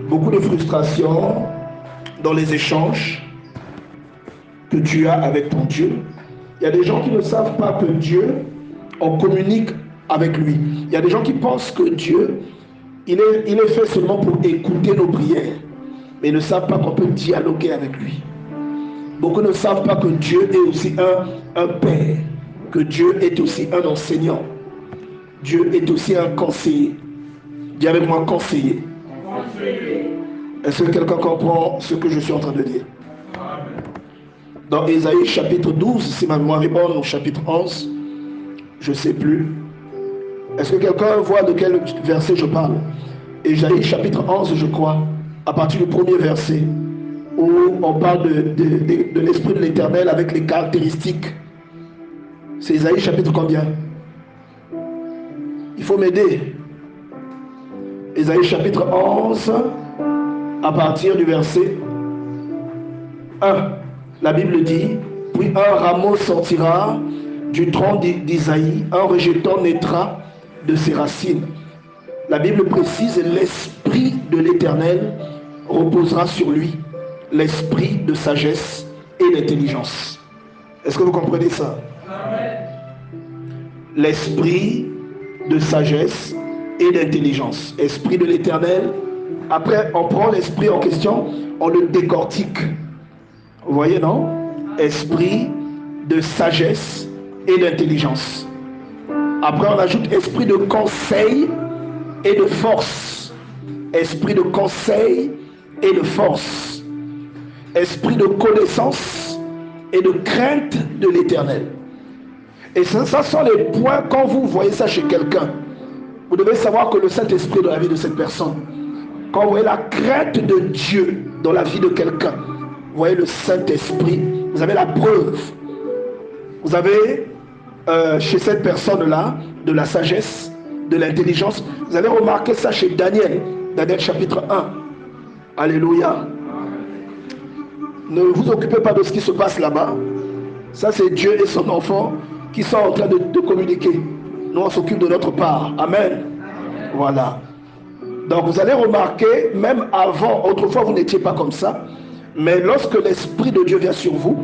beaucoup de frustration dans les échanges que tu as avec ton Dieu. Il y a des gens qui ne savent pas que Dieu, on communique avec lui. Il y a des gens qui pensent que Dieu, il est fait seulement pour écouter nos prières, mais ils ne savent pas qu'on peut dialoguer avec lui. Beaucoup ne savent pas que Dieu est aussi un père, que Dieu est aussi un enseignant. Dieu est aussi un conseiller. Dis avec moi, conseiller. Est-ce que quelqu'un comprend ce que je suis en train de dire? Dans Ésaïe chapitre 12, si ma mémoire est bonne, au chapitre 11, je ne sais plus. Est-ce que quelqu'un voit de quel verset je parle? Ésaïe chapitre 11, je crois, à partir du premier verset, où on parle de l'Esprit de l'Éternel avec les caractéristiques. C'est Ésaïe chapitre combien? Il faut m'aider. Ésaïe chapitre 11, à partir du verset 1. La Bible dit, puis un rameau sortira du tronc d'Isaïe, un rejeton naîtra de ses racines. La Bible précise, l'Esprit de l'Éternel reposera sur lui, l'esprit de sagesse et d'intelligence. Est-ce que vous comprenez ça? L'esprit de sagesse et d'intelligence. Esprit de l'Éternel. Après, on prend l'esprit en question, on le décortique. Vous voyez, non? Esprit de sagesse et d'intelligence. Après, on ajoute esprit de conseil et de force. Esprit de conseil et de force. Esprit de connaissance et de crainte de l'Éternel. Et ça sont les points, quand vous voyez ça chez quelqu'un, vous devez savoir que le Saint-Esprit dans la vie de cette personne, quand vous voyez la crainte de Dieu dans la vie de quelqu'un, vous voyez le Saint-Esprit, vous avez la preuve. Vous avez chez cette personne-là de la sagesse, de l'intelligence. Vous allez remarquer ça chez Daniel, Daniel chapitre 1. Alléluia. Ne vous occupez pas de ce qui se passe là-bas. Ça, c'est Dieu et son enfant qui sont en train de communiquer. Nous, on s'occupe de notre part. Amen. Voilà. Donc, vous allez remarquer, même avant, autrefois, vous n'étiez pas comme ça. Mais lorsque l'Esprit de Dieu vient sur vous,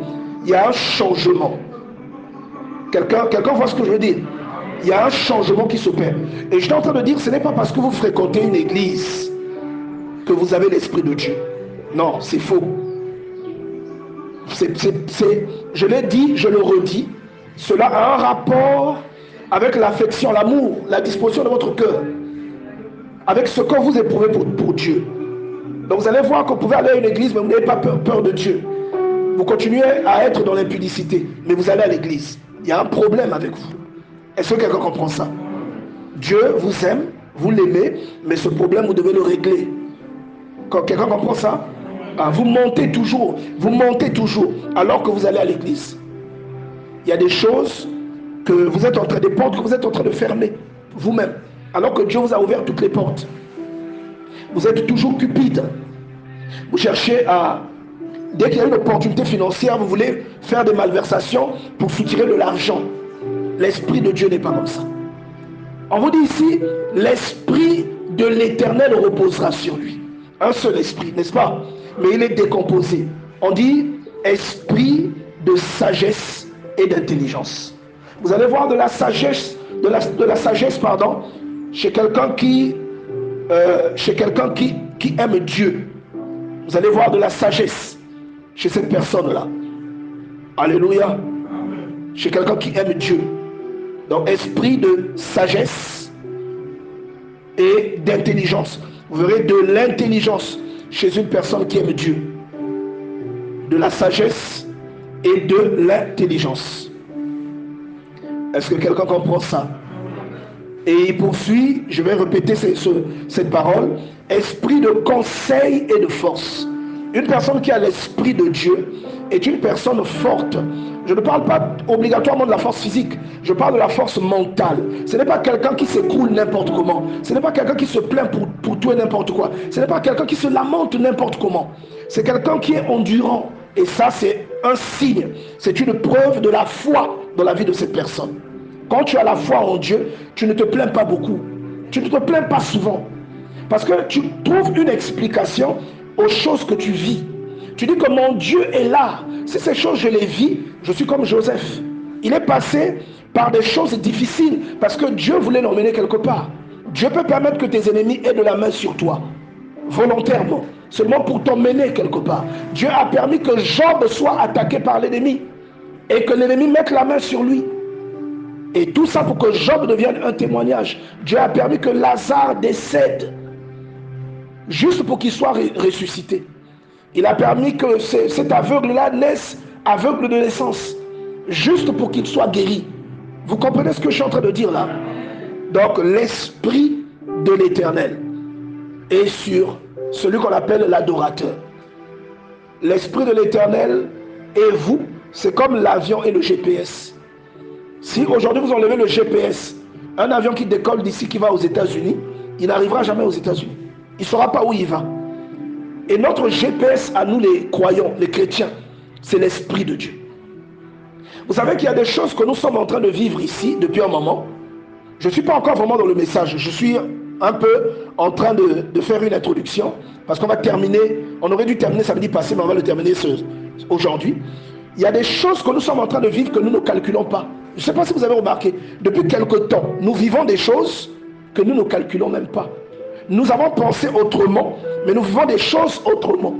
il y a un changement. Quelqu'un voit ce que je veux dire? Il y a un changement qui s'opère. Et je suis en train de dire, ce n'est pas parce que vous fréquentez une église que vous avez l'Esprit de Dieu. Non, c'est faux. Je l'ai dit, je le redis. Cela a un rapport avec l'affection, l'amour, la disposition de votre cœur. Avec ce que vous éprouvez pour Dieu. Donc vous allez voir que vous pouvez aller à une église, mais vous n'avez pas peur de Dieu. Vous continuez à être dans l'impudicité, mais vous allez à l'église. Il y a un problème avec vous. Est-ce que quelqu'un comprend ça? Dieu vous aime, vous l'aimez, mais ce problème, vous devez le régler. Quand quelqu'un comprend ça, vous montez toujours, alors que vous allez à l'église. Il y a des choses que vous êtes en train, des portes que vous êtes en train de fermer, vous-même, alors que Dieu vous a ouvert toutes les portes. Vous êtes toujours cupide. Vous cherchez à... Dès qu'il y a une opportunité financière, vous voulez faire des malversations pour soutirer de l'argent. L'Esprit de Dieu n'est pas comme ça. On vous dit ici, l'Esprit de l'Éternel reposera sur lui. Un seul esprit, n'est-ce pas? Mais il est décomposé. On dit esprit de sagesse et d'intelligence. Vous allez voir de la sagesse, chez quelqu'un qui aime Dieu. Vous allez voir de la sagesse chez cette personne-là. Alléluia. Chez quelqu'un qui aime Dieu. Donc, esprit de sagesse et d'intelligence. Vous verrez de l'intelligence chez une personne qui aime Dieu. De la sagesse et de l'intelligence. Est-ce que quelqu'un comprend ça? Et il poursuit, je vais répéter cette parole, esprit de conseil et de force. Une personne qui a l'esprit de Dieu est une personne forte. Je ne parle pas obligatoirement de la force physique, je parle de la force mentale. Ce n'est pas quelqu'un qui s'écroule n'importe comment. Ce n'est pas quelqu'un qui se plaint pour tout et n'importe quoi. Ce n'est pas quelqu'un qui se lamente n'importe comment. C'est quelqu'un qui est endurant. Et ça, c'est un signe. C'est une preuve de la foi dans la vie de cette personne. Quand tu as la foi en Dieu, tu ne te plains pas beaucoup. Tu ne te plains pas souvent. Parce que tu trouves une explication aux choses que tu vis. Tu dis que mon Dieu est là. Si ces choses, je les vis, je suis comme Joseph. Il est passé par des choses difficiles parce que Dieu voulait l'emmener quelque part. Dieu peut permettre que tes ennemis aient de la main sur toi, volontairement, seulement pour t'emmener quelque part. Dieu a permis que Job soit attaqué par l'ennemi et que l'ennemi mette la main sur lui. Et tout ça pour que Job devienne un témoignage. Dieu a permis que Lazare décède, juste pour qu'il soit ressuscité. Il a permis que cet aveugle-là naisse aveugle de naissance, juste pour qu'il soit guéri. Vous comprenez ce que je suis en train de dire là? Donc l'esprit de l'Éternel est sur celui qu'on appelle l'adorateur. L'esprit de l'Éternel et vous, c'est comme l'avion et le GPS. Si aujourd'hui vous enlevez le GPS, un avion qui décolle d'ici, qui va aux États-Unis, il n'arrivera jamais aux États-Unis. Il ne saura pas où il va. Et notre GPS à nous les croyants, les chrétiens, c'est l'esprit de Dieu. Vous savez qu'il y a des choses que nous sommes en train de vivre ici depuis un moment. Je ne suis pas encore vraiment dans le message. Je suis un peu en train de faire une introduction parce qu'on va terminer, on aurait dû terminer samedi passé, mais on va le terminer aujourd'hui. Il y a des choses que nous sommes en train de vivre que nous ne calculons pas. Je ne sais pas si vous avez remarqué, depuis quelque temps, nous vivons des choses que nous ne calculons même pas. Nous avons pensé autrement, mais nous vivons des choses autrement.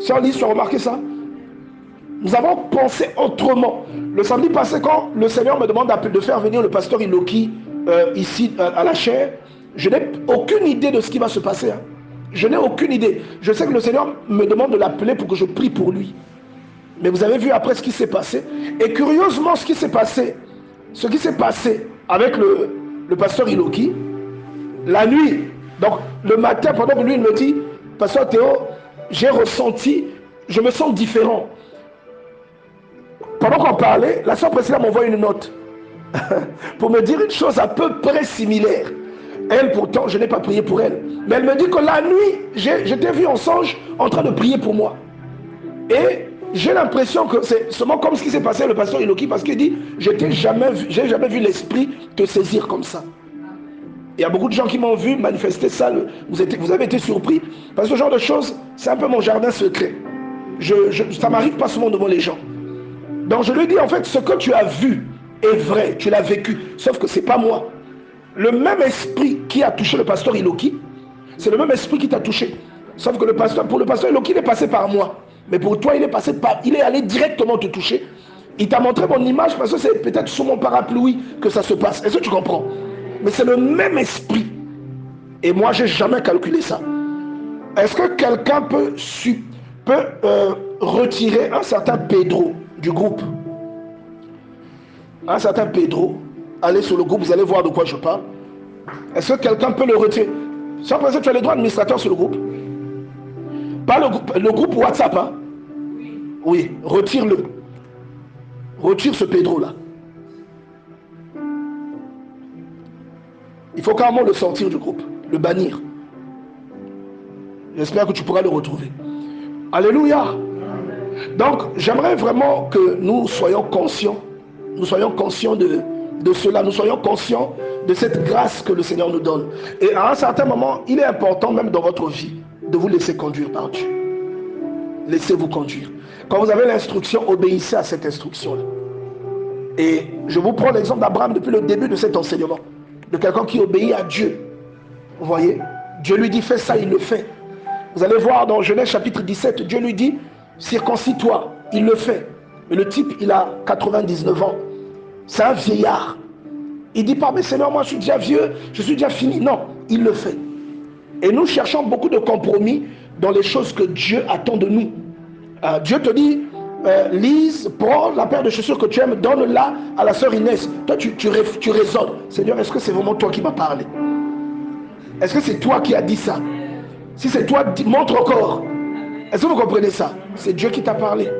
Sœur Lise, tu as remarqué ça? Nous avons pensé autrement. Le samedi passé, quand le Seigneur me demande de faire venir le pasteur Iloki ici à la chaire, je n'ai aucune idée de ce qui va se passer. Hein. Je n'ai aucune idée. Je sais que le Seigneur me demande de l'appeler pour que je prie pour lui. Mais vous avez vu après ce qui s'est passé. Et curieusement, ce qui s'est passé avec le pasteur Iloki, la nuit, donc le matin, pendant que lui il me dit, pasteur Théo, j'ai ressenti, je me sens différent. Pendant qu'on parlait, la sœur Priscilla m'envoie une note pour me dire une chose à peu près similaire. Elle, pourtant, je n'ai pas prié pour elle. Mais elle me dit que la nuit, j'étais vu en songe en train de prier pour moi. Et j'ai l'impression que c'est seulement comme ce qui s'est passé à le pasteur Iloki, parce qu'il dit, j'ai jamais vu l'esprit te saisir comme ça. Il y a beaucoup de gens qui m'ont vu manifester ça. Vous avez été surpris. Parce que ce genre de choses, c'est un peu mon jardin secret. Ça m'arrive pas souvent devant les gens. Donc je lui dis, en fait, ce que tu as vu est vrai, tu l'as vécu, sauf que c'est pas moi. Le même esprit qui a touché le pasteur Iloki, c'est le même esprit qui t'a touché. Sauf que pour le pasteur Iloki, il est passé par moi. Mais pour toi, il est allé directement te toucher. Il t'a montré mon image parce que c'est peut-être sous mon parapluie que ça se passe. Est-ce que tu comprends? Mais c'est le même esprit. Et moi, je n'ai jamais calculé ça. Est-ce que quelqu'un peut retirer un certain Pedro du groupe? Un certain Pedro, allez sur le groupe, vous allez voir de quoi je parle. Est-ce que quelqu'un peut le retirer? Sans penser que tu as les droits administrateurs sur le groupe. Pas le groupe WhatsApp, hein? Oui, retire-le. Retire ce Pedro-là. Il faut carrément le sortir du groupe, le bannir. J'espère que tu pourras le retrouver. Alléluia. Donc, j'aimerais vraiment que nous soyons conscients. Nous soyons conscients de cela. Nous soyons conscients de cette grâce que le Seigneur nous donne. Et à un certain moment, il est important, même dans votre vie, de vous laisser conduire par Dieu. Laissez-vous conduire. Quand vous avez l'instruction, obéissez à cette instruction-là. Et je vous prends l'exemple d'Abraham depuis le début de cet enseignement. De quelqu'un qui obéit à Dieu. Vous voyez? Dieu lui dit, fais ça, il le fait. Vous allez voir dans Genèse chapitre 17, Dieu lui dit, circoncis-toi, il le fait. Mais le type, il a 99 ans. C'est un vieillard. Il dit pas, mais Seigneur, moi je suis déjà vieux, je suis déjà fini. Non, il le fait. Et nous cherchons beaucoup de compromis dans les choses que Dieu attend de nous. Dieu te dit, Lise, prends la paire de chaussures que tu aimes, donne-la à la sœur Inès. Toi, tu raisonnes. Seigneur, est-ce que c'est vraiment toi qui m'as parlé? Est-ce que c'est toi qui as dit ça? Si c'est toi, montre encore. Est-ce que vous comprenez ça? C'est Dieu qui t'a parlé.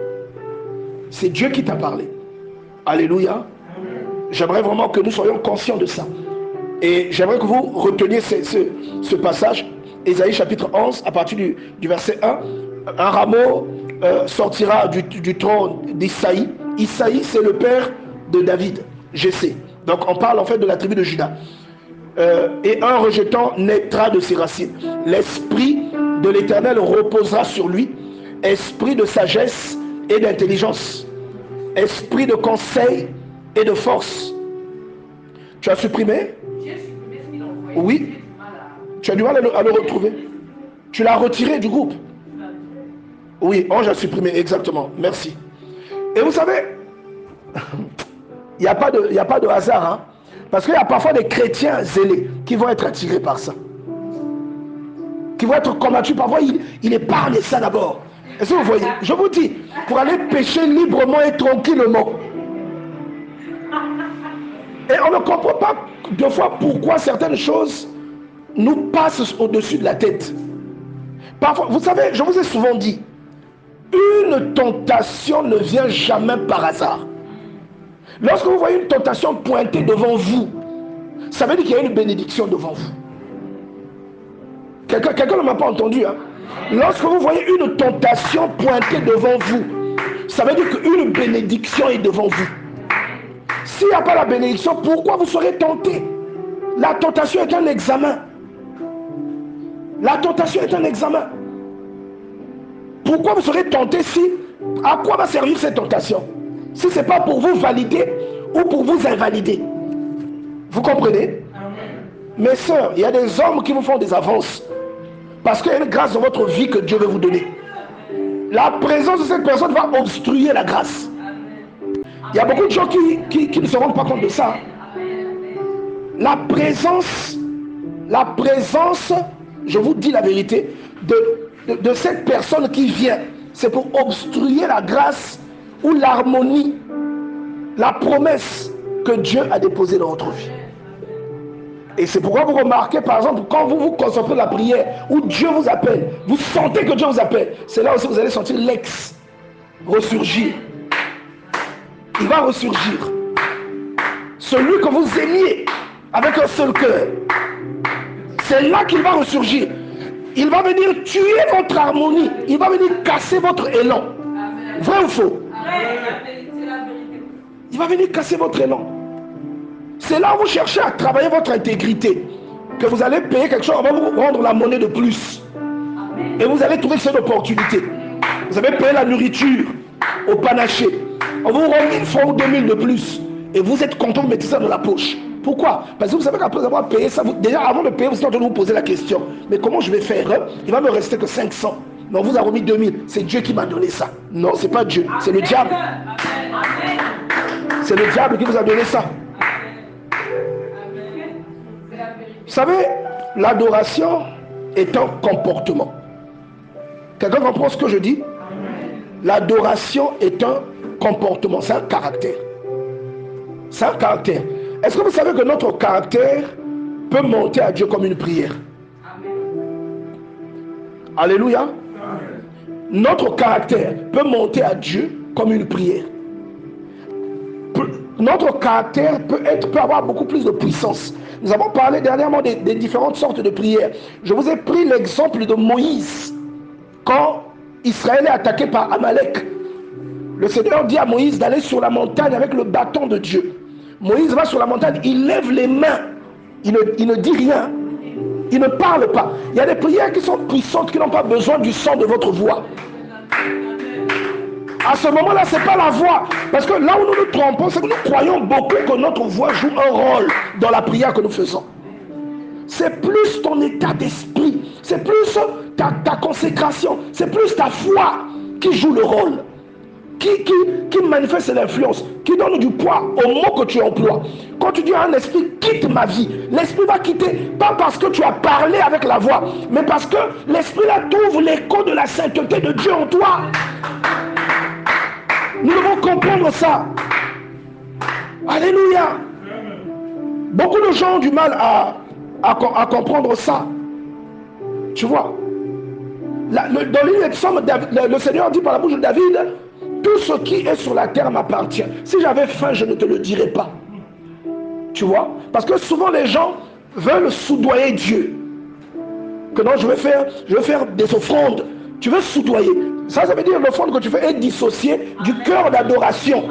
C'est Dieu qui t'a parlé. Alléluia. J'aimerais vraiment que nous soyons conscients de ça. Et j'aimerais que vous reteniez ce passage, Ésaïe chapitre 11, à partir du verset 1. Un rameau sortira du trône d'Isaïe. Isaïe, c'est le père de David, Jessé. Donc on parle en fait de la tribu de Juda. et un rejetant naîtra de ses racines. L'esprit de l'Éternel reposera sur lui, esprit de sagesse et d'intelligence, esprit de conseil et de force. Tu as supprimé? Oui. Tu as du mal à le retrouver. Tu l'as retiré du groupe. Oui, Ange a supprimé, exactement. Merci. Et vous savez, il n'y a pas de hasard, hein? Parce qu'il y a parfois des chrétiens zélés qui vont être attirés par ça. Qui vont être combattus. Parfois, il épargne ça d'abord. Est-ce que vous voyez? Je vous dis, pour aller pécher librement et tranquillement. Et on ne comprend pas deux fois pourquoi certaines choses nous passent au-dessus de la tête. Parfois, vous savez, je vous ai souvent dit, une tentation ne vient jamais par hasard. Lorsque vous voyez une tentation pointée devant vous, ça veut dire qu'il y a une bénédiction devant vous. Quelqu'un ne m'a pas entendu, hein? Lorsque vous voyez une tentation pointée devant vous, ça veut dire qu'une bénédiction est devant vous. S'il n'y a pas la bénédiction, pourquoi vous serez tenté? La tentation est un examen. La tentation est un examen. Pourquoi vous serez tenté si... À quoi va servir cette tentation? Si ce n'est pas pour vous valider ou pour vous invalider. Vous comprenez? Mes sœurs, il y a des hommes qui vous font des avances. Parce qu'il y a une grâce dans votre vie que Dieu veut vous donner. La présence de cette personne va obstruer la grâce. Il y a beaucoup de gens qui ne se rendent pas compte de ça. La présence, je vous dis la vérité, de cette personne qui vient, c'est pour obstruer la grâce ou l'harmonie, la promesse que Dieu a déposée dans votre vie. Et c'est pourquoi vous remarquez, par exemple, quand vous vous concentrez la prière, où Dieu vous appelle, vous sentez que Dieu vous appelle, c'est là aussi que vous allez sentir l'ex ressurgir. Il va ressurgir. Celui que vous aimiez avec un seul cœur, c'est là qu'il va ressurgir. Il va venir tuer votre harmonie. Il va venir casser votre élan. Vrai ou faux? Il va venir casser votre élan. C'est là où vous cherchez à travailler votre intégrité. Que vous allez payer quelque chose, on va vous rendre la monnaie de plus. Et vous allez trouver cette opportunité. Vous avez payé la nourriture au panaché. On vous rend 1000 francs ou 2000 de plus. Et vous êtes content de mettre ça dans la poche. Pourquoi? Parce que vous savez qu'après avoir payé ça, déjà avant de payer, vous êtes en train de vous poser la question. Mais comment je vais faire? Il va me rester que 500. Mais on vous a remis 2000. C'est Dieu qui m'a donné ça. Non, c'est pas Dieu. C'est le diable. C'est le diable qui vous a donné ça. Vous savez, l'adoration est un comportement. Quelqu'un comprend ce que je dis? L'adoration est un comportement, c'est un caractère. C'est un caractère. Est-ce que vous savez que notre caractère peut monter à Dieu comme une prière? Alléluia. Notre caractère peut monter à Dieu comme une prière. Notre caractère peut avoir beaucoup plus de puissance. Nous avons parlé dernièrement des différentes sortes de prières. Je vous ai pris l'exemple de Moïse. Quand Israël est attaqué par Amalek, le Seigneur dit à Moïse d'aller sur la montagne avec le bâton de Dieu. Moïse va sur la montagne, il lève les mains. Il ne dit rien. Il ne parle pas. Il y a des prières qui sont puissantes, qui n'ont pas besoin du son de votre voix. À ce moment-là, ce n'est pas la voix. Parce que là où nous nous trompons, c'est que nous croyons beaucoup que notre voix joue un rôle dans la prière que nous faisons. C'est plus ton état d'esprit. C'est plus ta consécration. C'est plus ta foi qui joue le rôle. Qui manifeste l'influence. Qui donne du poids au mot que tu emploies. Quand tu dis à un esprit, quitte ma vie. L'esprit va quitter. Pas parce que tu as parlé avec la voix. Mais parce que l'esprit là trouve l'écho de la sainteté de Dieu en toi. Nous devons comprendre ça. Alléluia. Beaucoup de gens ont du mal à comprendre ça. Tu vois. Dans l'île de Somme, le Seigneur dit par la bouche de David, tout ce qui est sur la terre m'appartient. Si j'avais faim, je ne te le dirais pas. Tu vois. Parce que souvent les gens veulent soudoyer Dieu. Que non, je vais faire des offrandes. Tu veux soudoyer. Ça veut dire l'offrande que tu fais est dissociée du cœur d'adoration.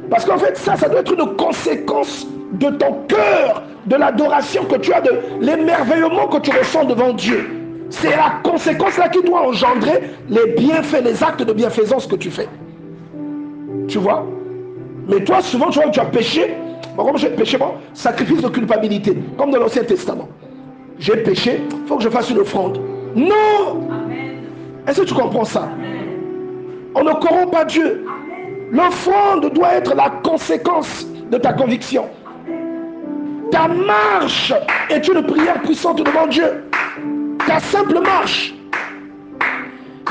Parce qu'en fait, ça doit être une conséquence de ton cœur, de l'adoration que tu as, de l'émerveillement que tu ressens devant Dieu. C'est la conséquence là qui doit engendrer les bienfaits, les actes de bienfaisance que tu fais. Tu vois? Mais toi, souvent, tu vois, tu as péché. Comme j'ai péché, bon, sacrifice de culpabilité, comme dans l'Ancien Testament. J'ai péché, il faut que je fasse une offrande. Non! Est-ce que tu comprends ça? On ne corrompt pas Dieu. L'offrande doit être la conséquence de ta conviction. Ta marche est une prière puissante devant Dieu. Ta simple marche.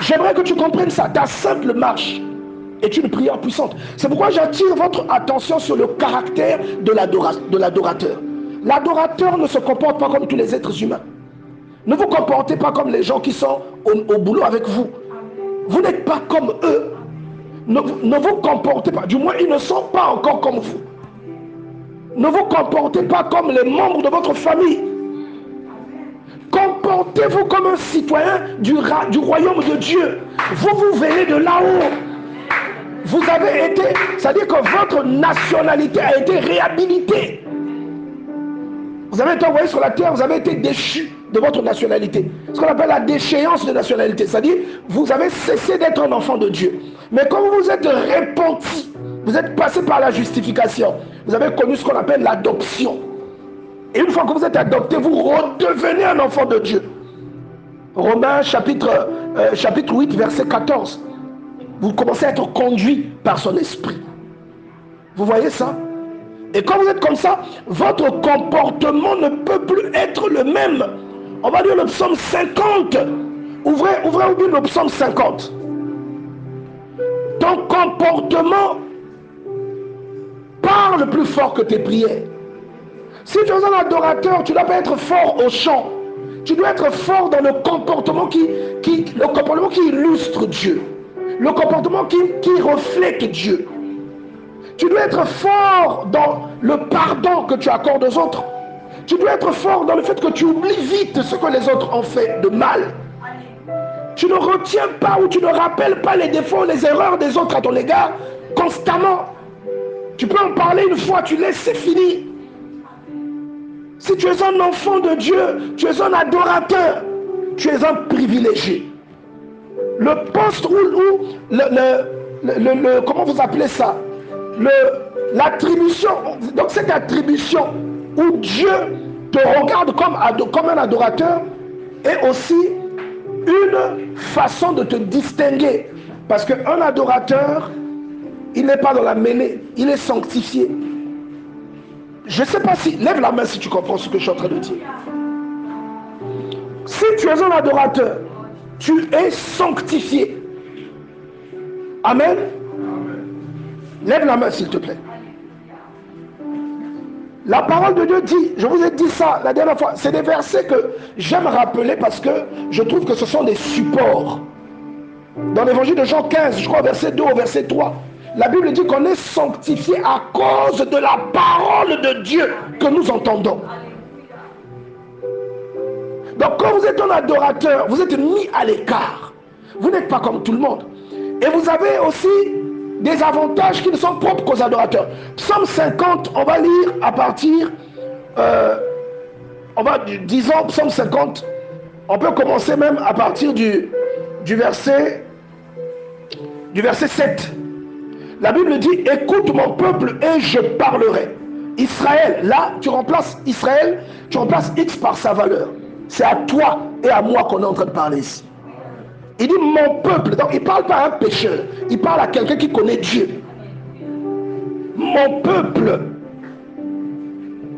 J'aimerais que tu comprennes ça. Ta simple marche est une prière puissante. C'est pourquoi j'attire votre attention sur le caractère de l'adorateur. L'adorateur ne se comporte pas comme tous les êtres humains. Ne vous comportez pas comme les gens qui sont au boulot avec vous. Vous n'êtes pas comme eux. Ne vous comportez pas. Du moins, ils ne sont pas encore comme vous. Ne vous comportez pas comme les membres de votre famille. Comportez-vous comme un citoyen du royaume de Dieu. Vous venez de là-haut. Vous avez été, c'est-à-dire que votre nationalité a été réhabilitée. Vous avez été envoyé sur la terre, vous avez été déchu de votre nationalité. Ce qu'on appelle la déchéance de nationalité. C'est-à-dire, vous avez cessé d'être un enfant de Dieu. Mais comme vous êtes repenti, vous êtes passé par la justification. Vous avez connu ce qu'on appelle l'adoption. Et une fois que vous êtes adopté, vous redevenez un enfant de Dieu. Romains chapitre 8, verset 14. Vous commencez à être conduit par son esprit. Vous voyez ça? Et quand vous êtes comme ça, votre comportement ne peut plus être le même. On va lire le psaume 50. Ouvrez le psaume 50. Ton comportement parle plus fort que tes prières. Si tu es un adorateur, tu ne dois pas être fort au chant. Tu dois être fort dans le comportement qui illustre Dieu. Le comportement qui reflète Dieu. Tu dois être fort dans le pardon que tu accordes aux autres. Tu dois être fort dans le fait que tu oublies vite ce que les autres ont fait de mal. Tu ne retiens pas ou tu ne rappelles pas les défauts, les erreurs des autres à ton égard constamment. Tu peux en parler une fois, tu laisses, c'est fini. Si tu es un enfant de Dieu, tu es un adorateur, tu es un privilégié. Le poste où comment vous appelez ça? L'attribution, donc cette attribution où Dieu te regarde comme un adorateur est aussi une façon de te distinguer. Parce qu'un adorateur, il n'est pas dans la mêlée, il est sanctifié. Je ne sais pas si... Lève la main si tu comprends ce que je suis en train de dire. Si tu es un adorateur, tu es sanctifié. Amen. Lève la main s'il te plaît. La parole de Dieu dit, je vous ai dit ça la dernière fois, c'est des versets que j'aime rappeler parce que je trouve que ce sont des supports. Dans l'évangile de Jean 15, je crois verset 2 au verset 3, la Bible dit qu'on est sanctifié à cause de la parole de Dieu que nous entendons. Donc quand vous êtes un adorateur, vous êtes mis à l'écart. Vous n'êtes pas comme tout le monde. Et vous avez aussi des avantages qui ne sont propres qu'aux adorateurs. Psaume 50, on va lire à partir, disons Psaume 50, on peut commencer même à partir du verset 7. La Bible dit, écoute mon peuple et je parlerai. Israël, là, tu remplaces Israël, tu remplaces X par sa valeur. C'est à toi et à moi qu'on est en train de parler ici. Il dit mon peuple, donc il ne parle pas à un pécheur, il parle à quelqu'un qui connaît Dieu. Mon peuple,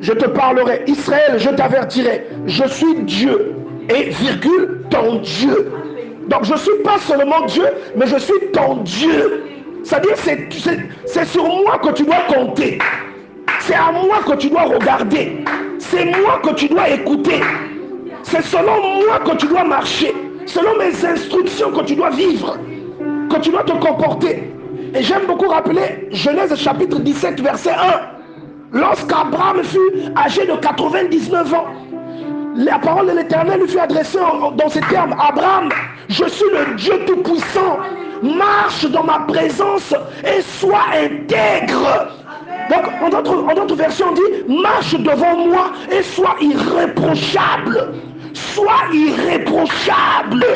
je te parlerai. Israël, je t'avertirai. Je suis Dieu et virgule ton Dieu. Donc je ne suis pas seulement Dieu, mais je suis ton Dieu. C'est-à-dire c'est sur moi que tu dois compter. C'est à moi que tu dois regarder. C'est moi que tu dois écouter. C'est selon moi que tu dois marcher. Selon mes instructions que tu dois vivre, que tu dois te comporter. Et j'aime beaucoup rappeler Genèse chapitre 17 verset 1. Lorsqu'Abraham fut âgé de 99 ans, la parole de l'Éternel lui fut adressée dans ces termes. Abraham, je suis le Dieu Tout-Puissant. Marche dans ma présence et sois intègre. Donc, en d'autres versions, on dit, marche devant moi et sois irréprochable. Sois irréprochable.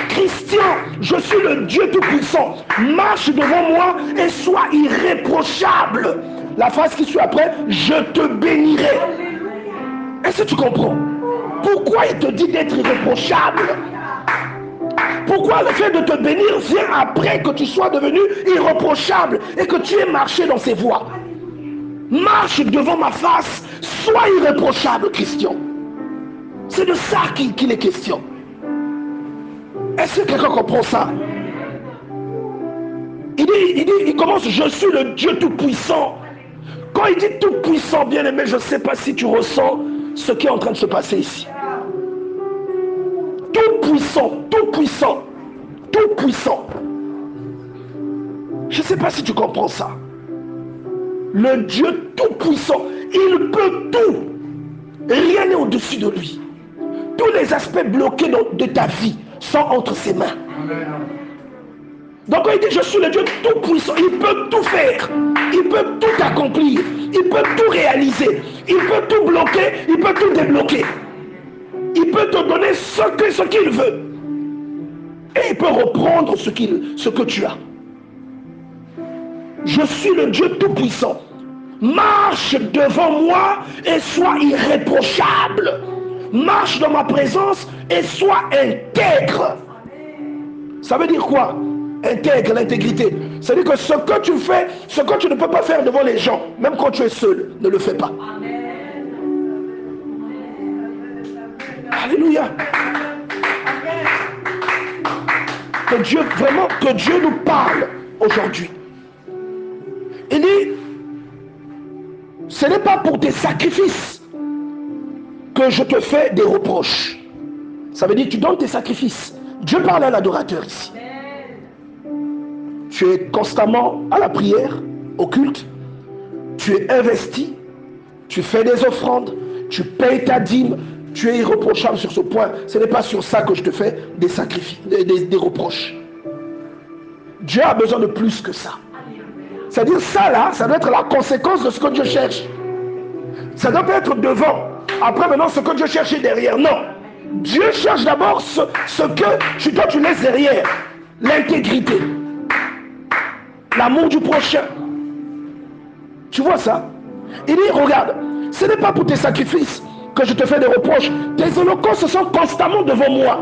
Christian, je suis le Dieu Tout-Puissant. Marche devant moi et sois irréprochable. La phrase qui suit après, je te bénirai. Est-ce que tu comprends? Pourquoi il te dit d'être irréprochable? Pourquoi le fait de te bénir vient après que tu sois devenu irréprochable et que tu aies marché dans ses voies? Marche devant ma face, sois irréprochable, Christian. C'est de ça qu'il est question. Est-ce que quelqu'un comprend ça? Il commence, je suis le Dieu Tout-Puissant. Quand il dit Tout-Puissant, bien-aimé, je ne sais pas si tu ressens ce qui est en train de se passer ici. Tout-Puissant, Tout-Puissant, Tout-Puissant. Je ne sais pas si tu comprends ça. Le Dieu Tout-Puissant, il peut tout. Rien n'est au-dessus de lui. Tous les aspects bloqués de ta vie sont entre ses mains. Donc quand il dit je suis le Dieu Tout-Puissant, il peut tout faire, il peut tout accomplir, il peut tout réaliser, il peut tout bloquer, il peut tout débloquer. Il peut te donner ce qu'il veut. Et il peut reprendre ce que tu as. Je suis le Dieu Tout-Puissant. Marche devant moi et sois irréprochable. Marche dans ma présence et sois intègre. Ça veut dire quoi? Intègre, l'intégrité. C'est-à-dire que ce que tu fais, ce que tu ne peux pas faire devant les gens, même quand tu es seul, ne le fais pas. Alléluia. Que Dieu, vraiment, que Dieu nous parle aujourd'hui. Il dit, ce n'est pas pour tes sacrifices que je te fais des reproches. Ça veut dire que tu donnes tes sacrifices. Dieu parle à l'adorateur ici. Tu es constamment à la prière, au culte. Tu es investi. Tu fais des offrandes. Tu payes ta dîme. Tu es irréprochable sur ce point. Ce n'est pas sur ça que je te fais des sacrifices, des reproches. Dieu a besoin de plus que ça. C'est-à-dire ça là, ça doit être la conséquence de ce que Dieu cherche. Ça doit pas être devant. Après maintenant, ce que Dieu cherche est derrière. Non. Dieu cherche d'abord ce que toi tu laisses derrière. L'intégrité. L'amour du prochain. Tu vois ça? Il dit, regarde, ce n'est pas pour tes sacrifices que je te fais des reproches. Tes holocaustes sont constamment devant moi.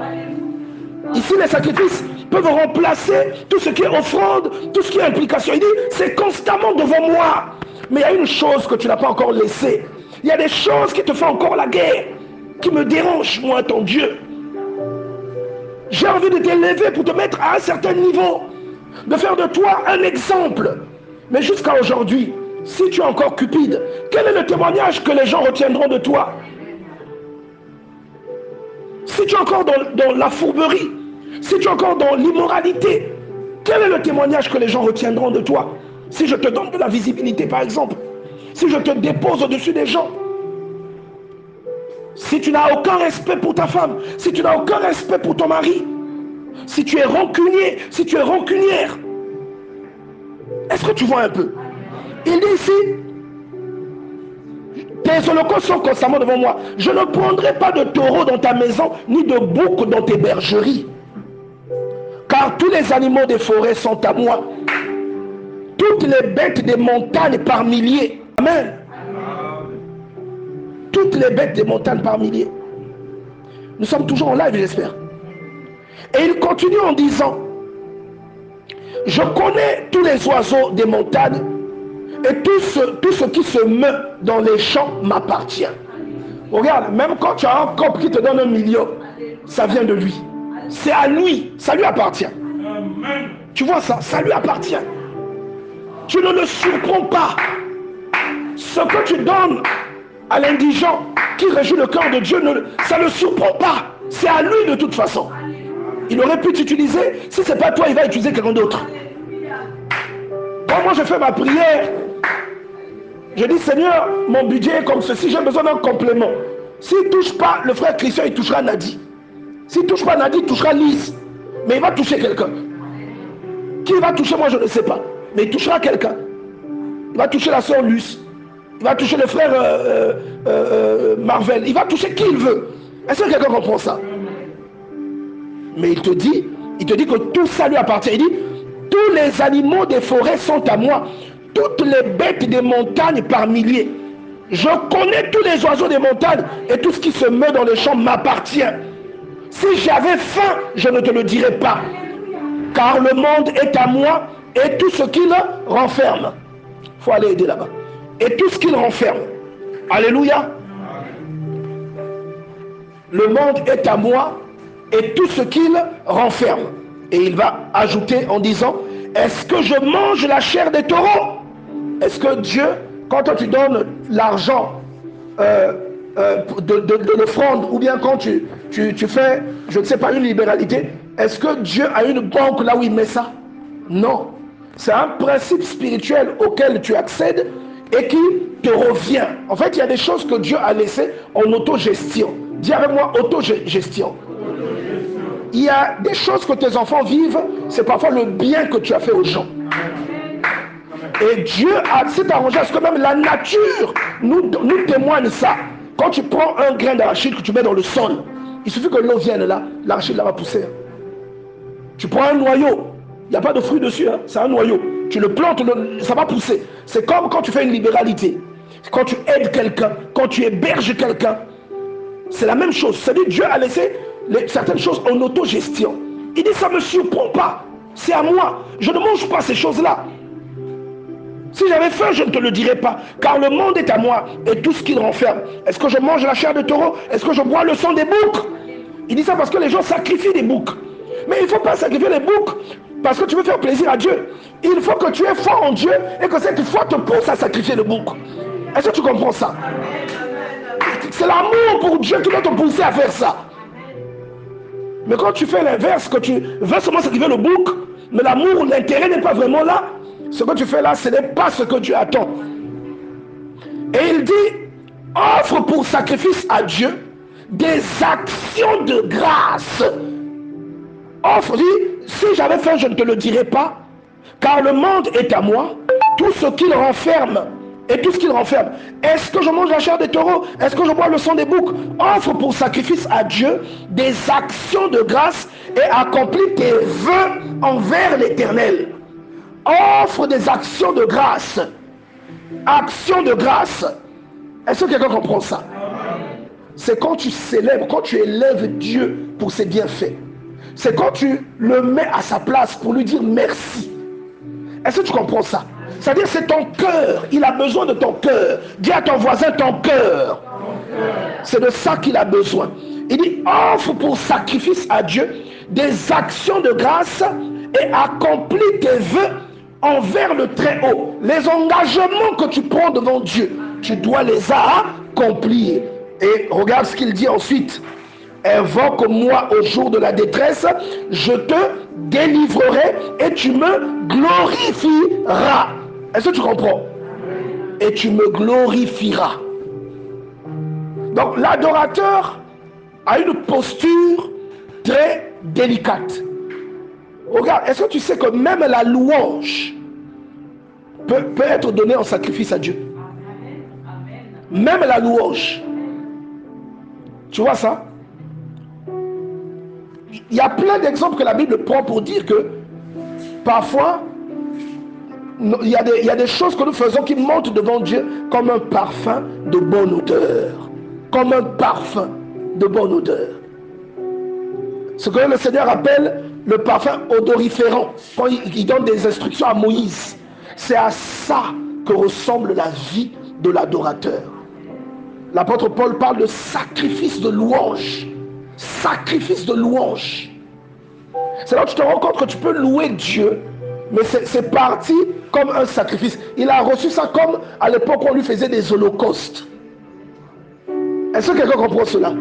Ici, les sacrifices peuvent remplacer tout ce qui est offrande, tout ce qui est implication. Il dit, c'est constamment devant moi. Mais il y a une chose que tu n'as pas encore laissée. Il y a des choses qui te font encore la guerre, qui me dérangent, moi, ton Dieu. J'ai envie de t'élever pour te mettre à un certain niveau, de faire de toi un exemple. Mais jusqu'à aujourd'hui, si tu es encore cupide, quel est le témoignage que les gens retiendront de toi? Si tu es encore dans la fourberie, si tu es encore dans l'immoralité, quel est le témoignage que les gens retiendront de toi? Si je te donne de la visibilité, par exemple, si je te dépose au-dessus des gens, si tu n'as aucun respect pour ta femme, si tu n'as aucun respect pour ton mari, si tu es rancunier, si tu es rancunière, est-ce que tu vois un peu? Il dit ici, tes holocaustes sont constamment devant moi. Je ne prendrai pas de taureau dans ta maison, ni de bouc dans tes bergeries. Car tous les animaux des forêts sont à moi. Toutes les bêtes des montagnes par milliers. Amen. Toutes les bêtes des montagnes par milliers. Nous sommes toujours en live, j'espère. Et il continue en disant, je connais tous les oiseaux des montagnes et tout ce qui se meut dans les champs m'appartient. Regarde, même quand tu as un coq qui te donne 1 million, ça vient de lui. C'est à lui, ça lui appartient. Amen. Tu vois ça, ça lui appartient. Tu ne le surprends pas. Ce que tu donnes à l'indigent qui réjouit le cœur de Dieu, ça ne le surprend pas. C'est à lui de toute façon. Il aurait pu t'utiliser. Si ce n'est pas toi, il va utiliser quelqu'un d'autre. Quand moi je fais ma prière, je dis Seigneur, mon budget est comme ceci, j'ai besoin d'un complément. S'il ne touche pas le frère Christian, il touchera Nadi. S'il ne touche pas Nadi, il touchera Lise. Mais il va toucher quelqu'un. Qui va toucher, moi je ne sais pas. Mais il touchera quelqu'un. il va toucher la sœur Luce, il va toucher le frère Marvel, il va toucher qui il veut. Est-ce que quelqu'un comprend ça? Mais il te dit que tout ça lui appartient. Il dit, tous les animaux des forêts sont à moi, toutes les bêtes des montagnes par milliers. Je connais tous les oiseaux des montagnes et tout ce qui se meut dans les champs m'appartient. Si j'avais faim, je ne te le dirais pas, car le monde est à moi et tout ce qu'il renferme. Il faut aller aider là-bas. Et tout ce qu'il renferme. Alléluia. Le monde est à moi et tout ce qu'il renferme. Et il va ajouter en disant, est-ce que je mange la chair des taureaux? Est-ce que Dieu, quand tu donnes l'argent de l'offrande, ou bien quand tu fais, je ne sais pas, une libéralité, est-ce que Dieu a une banque là où il met ça? Non. C'est un principe spirituel auquel tu accèdes et qui te revient. En fait, il y a des choses que Dieu a laissées en autogestion. Dis avec moi, autogestion. Il y a des choses que tes enfants vivent, c'est parfois le bien que tu as fait aux gens. Et Dieu s'est arrangé à ce que même la nature nous témoigne ça. Quand tu prends un grain d'arachide que tu mets dans le sol, il suffit que l'eau vienne là, l'arachide là va pousser. Tu prends un noyau, il n'y a pas de fruit dessus, hein, c'est un noyau. Tu le plantes, ça va pousser. C'est comme quand tu fais une libéralité. Quand tu aides quelqu'un, quand tu héberges quelqu'un, c'est la même chose. C'est-à-dire Dieu a laissé certaines choses en autogestion. Il dit, ça ne me surprend pas. C'est à moi. Je ne mange pas ces choses-là. Si j'avais faim, je ne te le dirais pas. Car le monde est à moi et tout ce qu'il renferme. Est-ce que je mange la chair de taureau? Est-ce que je bois le sang des boucs? Il dit ça parce que les gens sacrifient des boucs. Mais il ne faut pas sacrifier les boucs parce que tu veux faire plaisir à Dieu. Il faut que tu aies foi en Dieu et que cette foi te pousse à sacrifier le bouc. Est-ce que tu comprends ça? C'est l'amour pour Dieu qui doit te pousser à faire ça. Mais quand tu fais l'inverse, que tu veux seulement sacrifier le bouc, mais l'amour, l'intérêt n'est pas vraiment là, ce que tu fais là, ce n'est pas ce que Dieu attend. Et il dit, offre pour sacrifice à Dieu des actions de grâce. Offre, dit, si j'avais faim, je ne te le dirais pas, car le monde est à moi, tout ce qu'il renferme, et tout ce qu'il renferme. Est-ce que je mange la chair des taureaux? Est-ce que je bois le sang des boucs? Offre pour sacrifice à Dieu des actions de grâce et accomplis tes vœux envers l'Éternel. Offre des actions de grâce. Actions de grâce. Est-ce que quelqu'un comprend ça? C'est quand tu célèbres, quand tu élèves Dieu pour ses bienfaits. C'est quand tu le mets à sa place pour lui dire merci. Est-ce que tu comprends ça? C'est-à-dire c'est ton cœur. Il a besoin de ton cœur. Dis à ton voisin ton cœur. C'est de ça qu'il a besoin. Il dit offre pour sacrifice à Dieu des actions de grâce et accomplis tes vœux envers le Très-Haut. Les engagements que tu prends devant Dieu, tu dois les accomplir. Et regarde ce qu'il dit ensuite. Invoque-moi au jour de la détresse, je te délivrerai et tu me glorifieras. Est-ce que tu comprends? Et tu me glorifieras. Donc l'adorateur a une posture très délicate. Regarde, est-ce que tu sais que même la louange peut être donnée en sacrifice à Dieu? Même la louange. Tu vois ça? Il y a plein d'exemples que la Bible prend pour dire que parfois, il y a des choses que nous faisons qui montent devant Dieu comme un parfum de bonne odeur. Comme un parfum de bonne odeur. Ce que le Seigneur appelle le parfum odoriférant. Quand il donne des instructions à Moïse, c'est à ça que ressemble la vie de l'adorateur. L'apôtre Paul parle de sacrifice de louange. Sacrifice de louange. C'est là que tu te rends compte que tu peux louer Dieu, mais c'est parti comme un sacrifice. Il a reçu ça comme à l'époque où on lui faisait des holocaustes. Est-ce que quelqu'un comprend cela?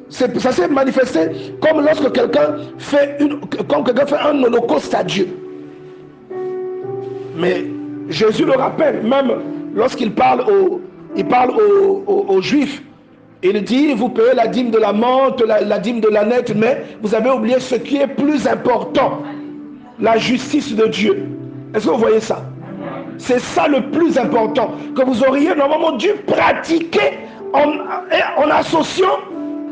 Ça s'est manifesté comme lorsque quelqu'un fait un holocauste à Dieu. Mais Jésus le rappelle, même lorsqu'il parle aux Juifs. Il dit, vous payez la dîme de la menthe, la dîme de l'ânette, mais vous avez oublié ce qui est plus important, la justice de Dieu. Est-ce que vous voyez ça? C'est ça le plus important, que vous auriez normalement dû pratiquer en associant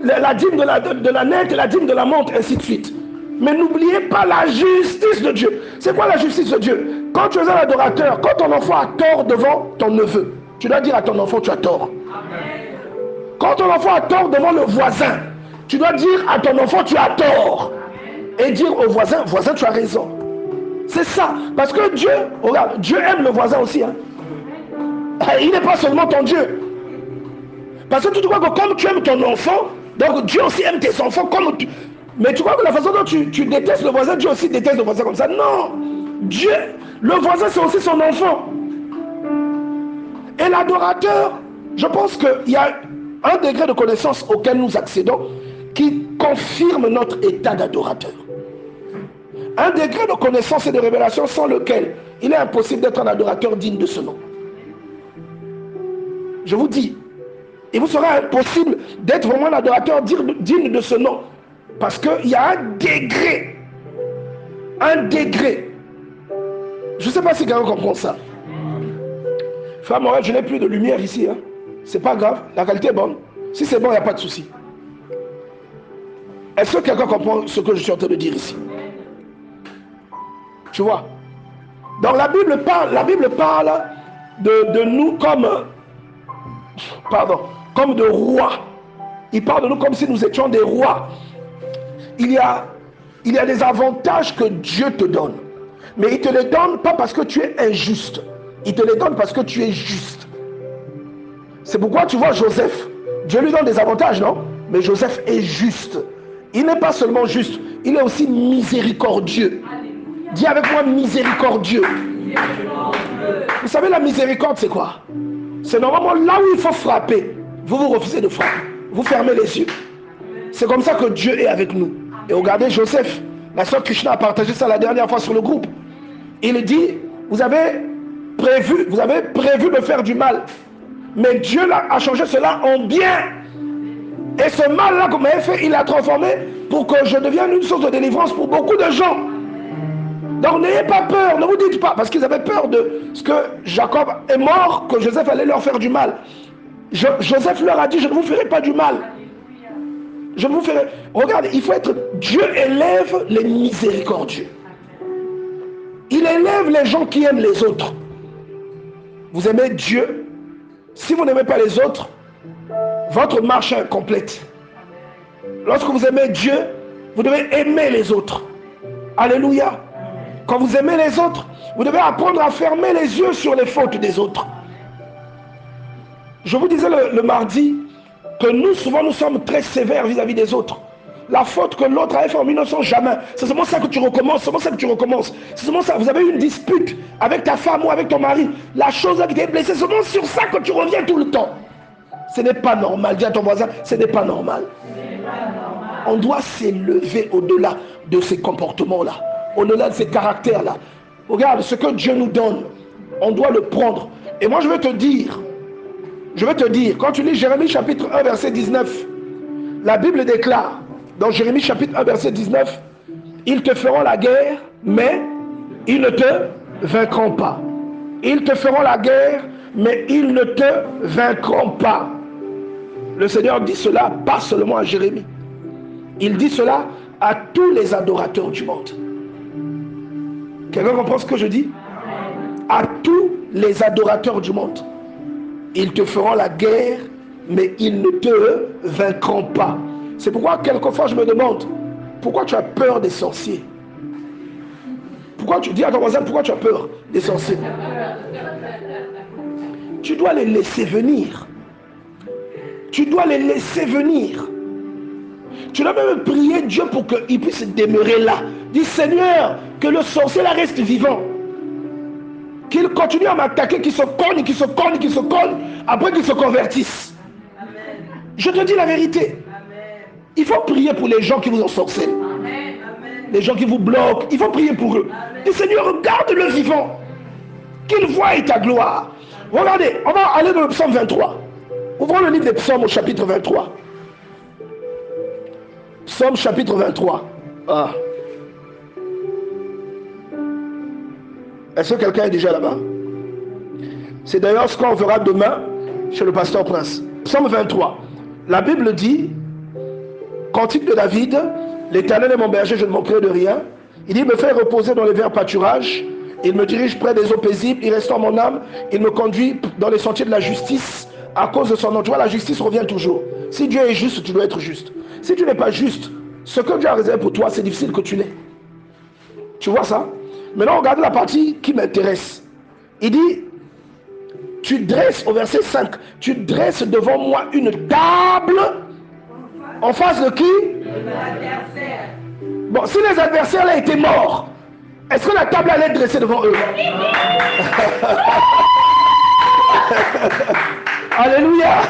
la dîme de la nette et la dîme de la montre, ainsi de suite. Mais n'oubliez pas la justice de Dieu. C'est quoi la justice de Dieu? Quand tu es un adorateur, quand ton enfant a tort devant ton neveu, tu dois dire à ton enfant, tu as tort. Quand ton enfant a tort devant le voisin, tu dois dire à ton enfant, tu as tort. Et dire au voisin, voisin, tu as raison. C'est ça. Parce que Dieu, regarde, Dieu aime le voisin aussi. Hein. Il n'est pas seulement ton Dieu. Parce que tu crois que comme tu aimes ton enfant, donc Dieu aussi aime tes enfants comme tu... Mais tu crois que la façon dont tu détestes le voisin, Dieu aussi déteste le voisin comme ça. Non. Dieu, le voisin, c'est aussi son enfant. Et l'adorateur, je pense qu'il y a un degré de connaissance auquel nous accédons qui confirme notre état d'adorateur. Un degré de connaissance et de révélation sans lequel il est impossible d'être un adorateur digne de ce nom. Je vous dis, il vous sera impossible d'être vraiment un adorateur digne de ce nom. Parce qu'il y a un degré. Un degré. Je ne sais pas si quelqu'un comprend ça. Frère Morel, je n'ai plus de lumière ici. Hein. C'est pas grave, la qualité est bonne. Si c'est bon, il n'y a pas de souci. Est-ce que quelqu'un comprend ce que je suis en train de dire ici? Tu vois? Donc la Bible parle de nous comme de rois. Il parle de nous comme si nous étions des rois. Il y a des avantages que Dieu te donne. Mais il ne te les donne pas parce que tu es injuste. Il te les donne parce que tu es juste. C'est pourquoi tu vois Joseph. Dieu lui donne des avantages, non? Mais Joseph est juste. Il n'est pas seulement juste, il est aussi miséricordieux. Dis avec moi miséricordieux. Vous savez la miséricorde c'est quoi? C'est normalement là où il faut frapper. Vous refusez de frapper. Vous fermez les yeux. C'est comme ça que Dieu est avec nous. Et regardez Joseph. La sœur Krishna a partagé ça la dernière fois sur le groupe. Il dit, vous avez prévu me faire du mal. Mais Dieu a changé cela en bien. Et ce mal-là que vous m'avez fait, il l'a transformé pour que je devienne une source de délivrance pour beaucoup de gens. Donc n'ayez pas peur, ne vous dites pas, parce qu'ils avaient peur de ce que Jacob est mort, que Joseph allait leur faire du mal. Joseph leur a dit, je ne vous ferai pas du mal. Je ne vous ferai... Regardez, il faut être... Dieu élève les miséricordieux. Il élève les gens qui aiment les autres. Vous aimez Dieu. Si vous n'aimez pas les autres, votre marche est incomplète. Lorsque vous aimez Dieu, vous devez aimer les autres. Alléluia. Quand vous aimez les autres, vous devez apprendre à fermer les yeux sur les fautes des autres. Je vous disais le mardi que nous, souvent, nous sommes très sévères vis-à-vis des autres. La faute que l'autre avait fait en 1900, jamais. C'est seulement ça que tu recommences, c'est seulement ça que tu recommences. C'est seulement ça. Vous avez eu une dispute avec ta femme ou avec ton mari. La chose qui t'a blessé, c'est seulement sur ça que tu reviens tout le temps. Ce n'est pas normal. Dis à ton voisin, ce n'est pas normal. On doit s'élever au-delà de ces comportements-là, au-delà de ces caractères-là. Regarde, ce que Dieu nous donne, on doit le prendre. Et moi, je vais te dire, quand tu lis Jérémie chapitre 1, verset 19, la Bible déclare, dans Jérémie chapitre 1, verset 19, ils te feront la guerre, mais ils ne te vaincront pas. Ils te feront la guerre, mais ils ne te vaincront pas. Le Seigneur dit cela pas seulement à Jérémie. Il dit cela à tous les adorateurs du monde. Quelqu'un comprend ce que je dis? À tous les adorateurs du monde. Ils te feront la guerre, mais ils ne te vaincront pas. C'est pourquoi quelquefois je me demande, pourquoi tu as peur des sorciers? Pourquoi tu dis à ton voisin, pourquoi tu as peur des sorciers? Tu dois les laisser venir. Tu dois les laisser venir. Tu dois même prier Dieu pour qu'il puisse demeurer là. Dis Seigneur, que le sorcier là reste vivant. Qu'il continue à m'attaquer, qu'il se cogne, qu'il se cogne, qu'il se cogne, après qu'il se convertisse. Amen. Je te dis la vérité. Amen. Il faut prier pour les gens qui vous ont sorcé. Les gens qui vous bloquent, il faut prier pour eux. Dis Seigneur, regarde-le vivant. Qu'il voie ta gloire. Regardez, on va aller dans le psaume 23. Ouvrons le livre des psaumes au chapitre 23. Psaume chapitre 23. Ah. Est-ce que quelqu'un est déjà là-bas? C'est d'ailleurs ce qu'on verra demain chez le pasteur Prince. Psaume 23. La Bible dit, cantique de David, l'Éternel est mon berger, je ne manquerai de rien. Il dit, il me fait reposer dans les verts pâturages, il me dirige près des eaux paisibles, il restaure mon âme, il me conduit dans les sentiers de la justice à cause de son nom. Tu vois, la justice revient toujours. Si Dieu est juste, tu dois être juste. Si tu n'es pas juste, ce que Dieu a réservé pour toi, c'est difficile que tu l'aies. Tu vois ça? Maintenant, regarde la partie qui m'intéresse. Il dit, tu dresses, au verset 5, tu dresses devant moi une table en face de qui? Bon, si les adversaires là étaient morts, est-ce que la table allait être dressée devant eux? Alléluia.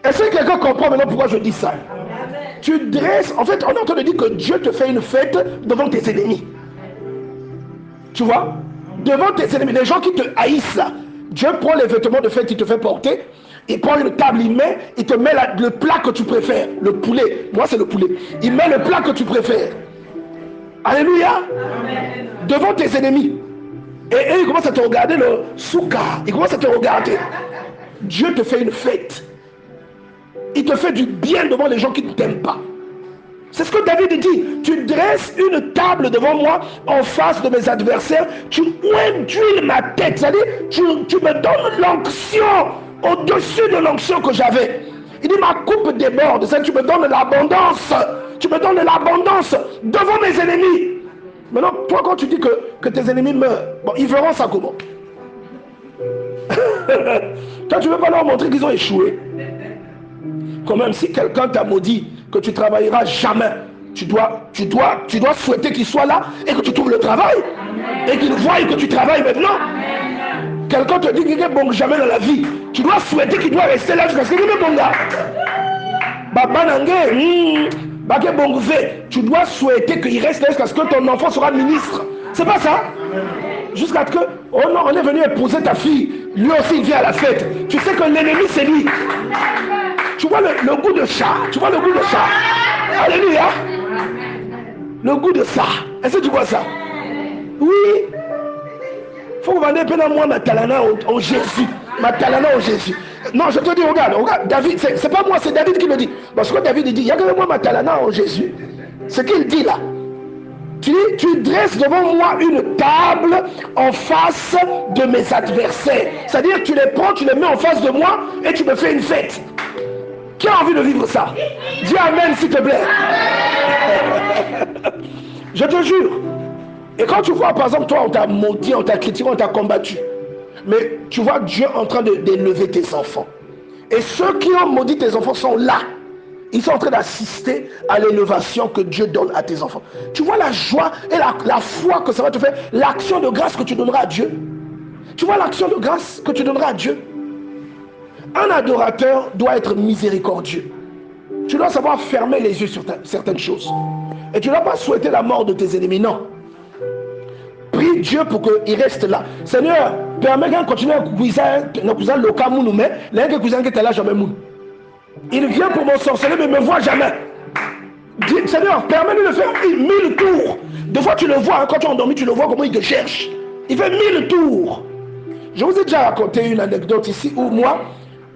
Est-ce que quelqu'un comprend maintenant pourquoi je dis ça? Tu dresses, en fait, on est en train de dire que Dieu te fait une fête devant tes ennemis. Tu vois? Devant tes ennemis, les gens qui te haïssent là, Dieu prend les vêtements de fête qu'il te fait porter, il prend une table, il te met le plat que tu préfères, le poulet. Moi, c'est le poulet. Il met le plat que tu préfères. Alléluia. Amen. Devant tes ennemis. Et ils commencent à te regarder le souka. Ils commencent à te regarder. Dieu te fait une fête. Il te fait du bien devant les gens qui ne t'aiment pas. C'est ce que David dit. Tu dresses une table devant moi en face de mes adversaires. Tu induis ma tête. C'est-à-dire, tu me donnes l'onction au-dessus de l'onction que j'avais. Il dit, ma coupe déborde. C'est-à-dire, tu me donnes l'abondance. Tu me donnes l'abondance devant mes ennemis. Maintenant, toi, quand tu dis que tes ennemis meurent, bon, ils verront ça comment? Toi, tu ne veux pas leur montrer qu'ils ont échoué. Quand même, si quelqu'un t'a maudit que tu ne travailleras jamais, tu dois souhaiter qu'il soit là et que tu trouves le travail. Et qu'il voie que tu travailles maintenant. Quelqu'un te dit qu'il n'est bon jamais dans la vie. Tu dois souhaiter qu'il doit rester là jusqu'à ce qu'il est bon gars. Tu dois souhaiter qu'il reste là jusqu'à ce que ton enfant sera ministre. C'est pas ça? Jusqu'à ce que, oh non, on est venu épouser ta fille. Lui aussi, il vient à la fête. Tu sais que l'ennemi, c'est lui. Tu vois le goût de chat. Tu vois le goût de chat. Alléluia. Le goût de ça. Est-ce que tu vois ça? Oui. Faut que vous vendez pendant moi ma talana au Jésus. Ma talana au Jésus. Non, je te dis, regarde, David, c'est pas moi, c'est David qui le dit. Parce que David il dit, il y a que moi ma talana au Jésus. Ce qu'il dit là. Tu dresses devant moi une table en face de mes adversaires. C'est-à-dire, tu les prends, tu les mets en face de moi et tu me fais une fête. Qui a envie de vivre ça? Dis amen s'il te plaît. Je te jure. Et quand tu vois, par exemple, toi, on t'a maudit, on t'a critiqué, on t'a combattu. Mais tu vois Dieu en train d'élever tes enfants. Et ceux qui ont maudit tes enfants sont là. Ils sont en train d'assister à l'élévation que Dieu donne à tes enfants. Tu vois la joie et la foi que ça va te faire. L'action de grâce que tu donneras à Dieu. Tu vois l'action de grâce que tu donneras à Dieu. Un adorateur doit être miséricordieux. Tu dois savoir fermer les yeux sur certaines choses. Et tu ne dois pas souhaiter la mort de tes ennemis, non. Prie Dieu pour qu'il reste là. Seigneur, permets qu'il continue à cousin local mais l'un que cousin qui est là jamais moun. Il vient pour mon sorcellerie mais ne me voit jamais. Dis, Seigneur, permets-lui de faire 1000 tours. Des fois tu le vois, hein, quand tu es endormi, tu le vois comment il te cherche. Il fait 1000 tours. Je vous ai déjà raconté une anecdote ici où moi,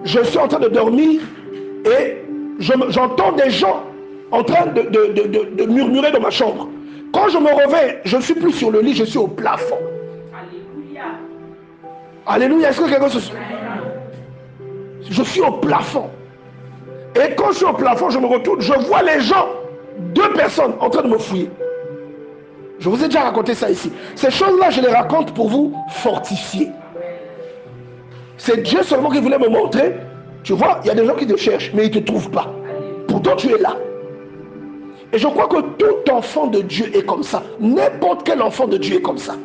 je suis en train de dormir et j'entends des gens en train de murmurer dans ma chambre. Quand je me réveille, je ne suis plus sur le lit, je suis au plafond. Alléluia. Alléluia. Est-ce que quelqu'un se... Je suis au plafond. Et quand je suis au plafond, je me retourne, je vois les gens, 2 personnes en train de me fouiller. Je vous ai déjà raconté ça ici. Ces choses-là, je les raconte pour vous fortifier. C'est Dieu seulement qui voulait me montrer. Tu vois, il y a des gens qui te cherchent, mais ils ne te trouvent pas. Pourtant, tu es là. Et je crois que tout enfant de Dieu est comme ça. N'importe quel enfant de Dieu est comme ça.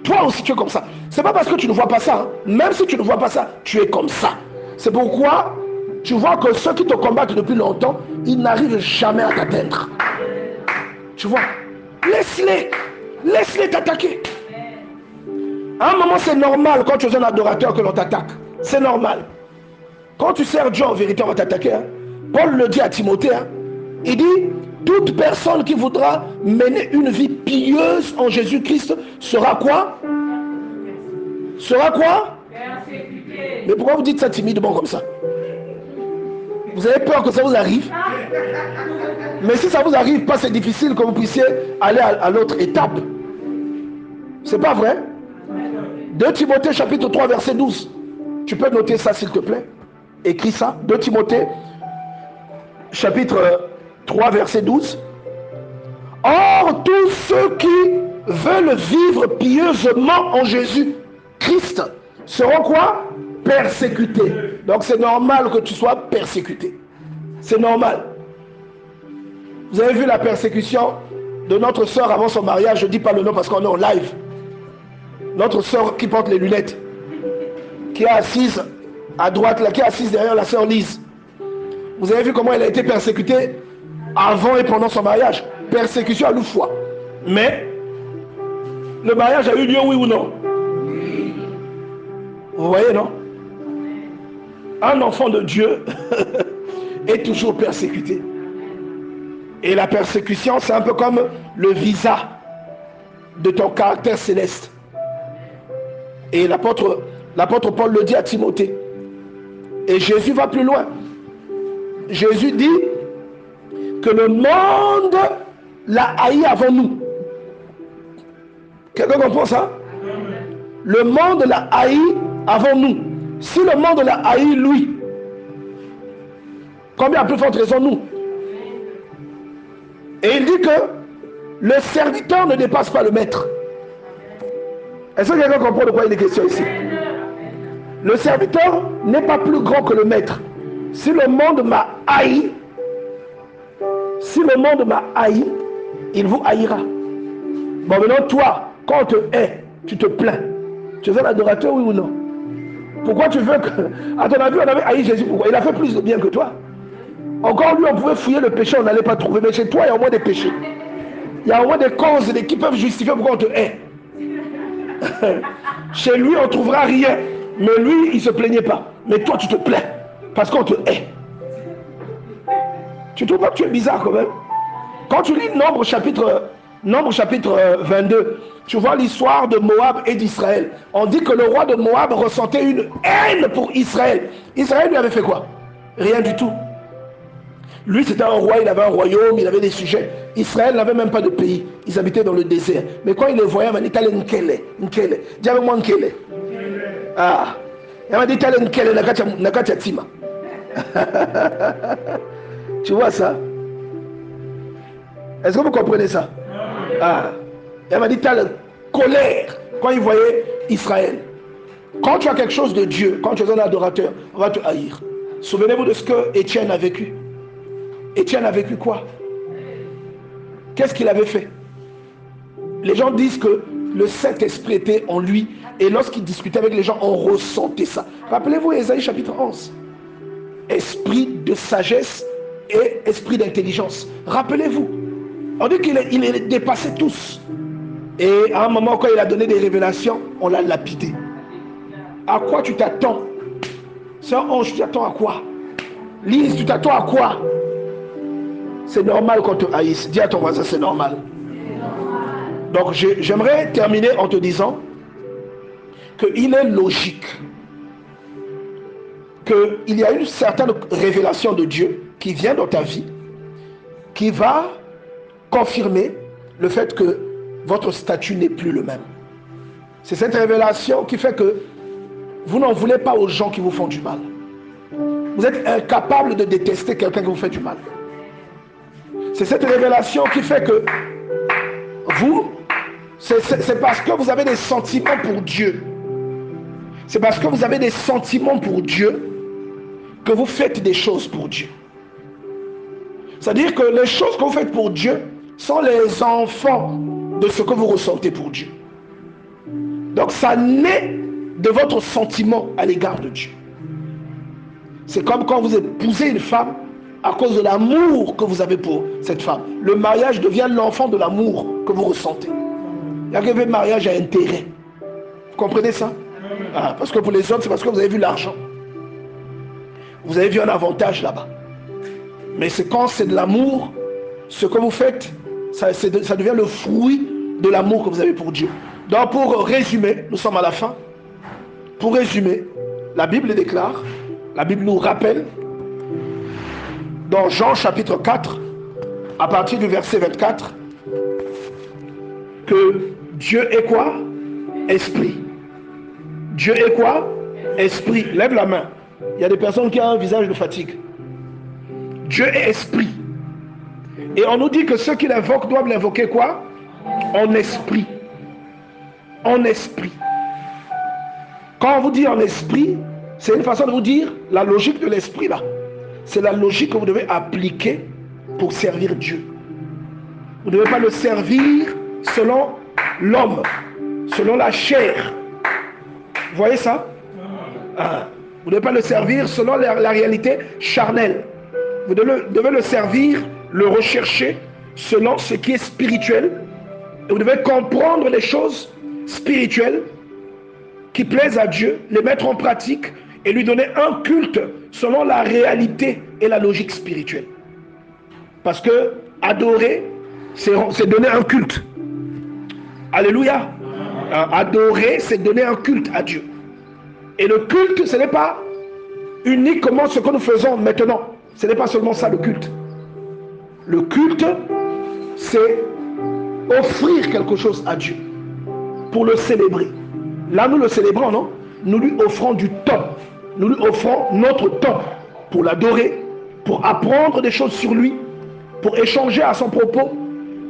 Toi aussi, tu es comme ça. C'est pas parce que tu ne vois pas ça. Hein. Même si tu ne vois pas ça, tu es comme ça. C'est pourquoi tu vois que ceux qui te combattent depuis longtemps, ils n'arrivent jamais à t'atteindre. Tu vois, laisse-les t'attaquer. À un moment, c'est normal quand tu es un adorateur que l'on t'attaque. C'est normal. Quand tu sers Dieu en vérité, on va t'attaquer. Hein. Paul le dit à Timothée. Hein. Il dit, toute personne qui voudra mener une vie pieuse en Jésus-Christ sera quoi? Sera quoi? Mais pourquoi vous dites ça timidement comme ça? Vous avez peur que ça vous arrive? Mais si ça vous arrive pas, c'est difficile que vous puissiez aller à l'autre étape. C'est pas vrai? 2 Timothée chapitre 3 verset 12. Tu peux noter ça s'il te plaît? Écris ça. 2 Timothée chapitre 3 verset 12. Or tous ceux qui veulent vivre pieusement en Jésus-Christ seront quoi? Persécutés. Donc c'est normal que tu sois persécuté. C'est normal. Vous avez vu la persécution de notre soeur avant son mariage. Je ne dis pas le nom parce qu'on est en live. Notre soeur qui porte les lunettes, qui est assise à droite, là, qui est assise derrière la soeur Lise. Vous avez vu comment elle a été persécutée avant et pendant son mariage? Persécution à loufoua. Mais le mariage a eu lieu, oui ou non? Vous voyez, non? Un enfant de Dieu est toujours persécuté. Et la persécution, c'est un peu comme le visa de ton caractère céleste. Et l'apôtre Paul le dit à Timothée. Et Jésus va plus loin. Jésus dit que le monde l'a haï avant nous. Quelqu'un comprend ça? Le monde l'a haï avant nous. Si le monde l'a haï lui, combien à plus forte raison nous? Et il dit que le serviteur ne dépasse pas le maître. Est-ce que quelqu'un comprend de quoi il est question ici? Le serviteur n'est pas plus grand que le maître. Si le monde m'a haï, il vous haïra. Bon, maintenant, toi, quand on te hait, tu te plains. Tu es un adorateur, oui ou non? Pourquoi tu veux que... À ton avis, on avait haï Jésus, pourquoi? Il a fait plus de bien que toi. Encore lui, on pouvait fouiller le péché, on n'allait pas trouver. Mais chez toi, il y a au moins des péchés. Il y a au moins des causes qui peuvent justifier pourquoi on te hait. Chez lui, on ne trouvera rien. Mais lui, il ne se plaignait pas. Mais toi, tu te plains. Parce qu'on te hait. Tu trouves pas que tu es bizarre quand même? Quand tu lis Nombre chapitre 22, tu vois l'histoire de Moab et d'Israël. On dit que le roi de Moab ressentait une haine pour Israël. Israël lui avait fait quoi? Rien du tout. Lui, c'était un roi, il avait un royaume, il avait des sujets. Israël n'avait même pas de pays. Ils habitaient dans le désert. Mais quand il les voyait, il m'a dit, t'allais Nkele. Dis avec moi Nkele. Ah. Il m'a dit, t'allais Nkele, Nakatia Tima. Tu vois ça? Est-ce que vous comprenez ça? Ah. Il m'a dit, t'as la colère quand il voyait Israël. Quand tu as quelque chose de Dieu, quand tu es un adorateur, on va te haïr. Souvenez-vous de ce que Étienne a vécu. Étienne a vécu quoi? Qu'est-ce qu'il avait fait? Les gens disent que le Saint-Esprit était en lui et lorsqu'il discutait avec les gens, on ressentait ça. Rappelez-vous Ésaïe chapitre 11. Esprit de sagesse et esprit d'intelligence. Rappelez-vous. On dit qu'il est dépassé tous. Et à un moment, quand il a donné des révélations, on l'a lapidé. À quoi tu t'attends? C'est un ange, tu t'attends à quoi? Lise, tu t'attends à quoi? C'est normal qu'on te haïsse. Dis à ton voisin, c'est normal. Donc j'aimerais terminer en te disant qu'il est logique qu'il y a une certaine révélation de Dieu qui vient dans ta vie, qui va confirmer le fait que votre statut n'est plus le même. C'est cette révélation qui fait que vous n'en voulez pas aux gens qui vous font du mal. Vous êtes incapable de détester quelqu'un qui vous fait du mal. C'est cette révélation qui fait que vous, c'est parce que vous avez des sentiments pour Dieu. C'est parce que vous avez des sentiments pour Dieu que vous faites des choses pour Dieu. C'est-à-dire que les choses que vous faites pour Dieu sont les enfants de ce que vous ressentez pour Dieu. Donc ça naît de votre sentiment à l'égard de Dieu. C'est comme quand vous épousez une femme à cause de l'amour que vous avez pour cette femme. Le mariage devient l'enfant de l'amour que vous ressentez. Il y a que le mariage à intérêt. Vous comprenez ça? Ah, parce que pour les autres, c'est parce que vous avez vu l'argent. Vous avez vu un avantage là-bas. Mais c'est quand c'est de l'amour, ce que vous faites, ça devient le fruit de l'amour que vous avez pour Dieu. Donc pour résumer, nous sommes à la fin. Pour résumer, La Bible déclare, la Bible nous rappelle, dans Jean chapitre 4, à partir du verset 24, que Dieu est quoi? Esprit. Dieu est quoi? Esprit. Lève la main. Il y a des personnes qui ont un visage de fatigue. Dieu est esprit. Et on nous dit que ceux qui l'invoquent doivent l'invoquer quoi? En esprit. En esprit. Quand on vous dit en esprit, c'est une façon de vous dire la logique de l'esprit là. C'est la logique que vous devez appliquer pour servir Dieu. Vous ne devez pas le servir selon l'homme, selon la chair. Vous voyez ça? Vous ne devez pas le servir selon la réalité charnelle. Vous devez le servir, le rechercher selon ce qui est spirituel. Et vous devez comprendre les choses spirituelles qui plaisent à Dieu, les mettre en pratique et lui donner un culte selon la réalité et la logique spirituelle. Parce que adorer, c'est donner un culte. Alléluia. Adorer, c'est donner un culte à Dieu. Et le culte, ce n'est pas uniquement ce que nous faisons maintenant. Ce n'est pas seulement ça le culte. Le culte, c'est offrir quelque chose à Dieu pour le célébrer. Là, nous le célébrons, non? Nous lui offrons du temps. Nous lui offrons notre temps pour l'adorer, pour apprendre des choses sur lui, pour échanger à son propos,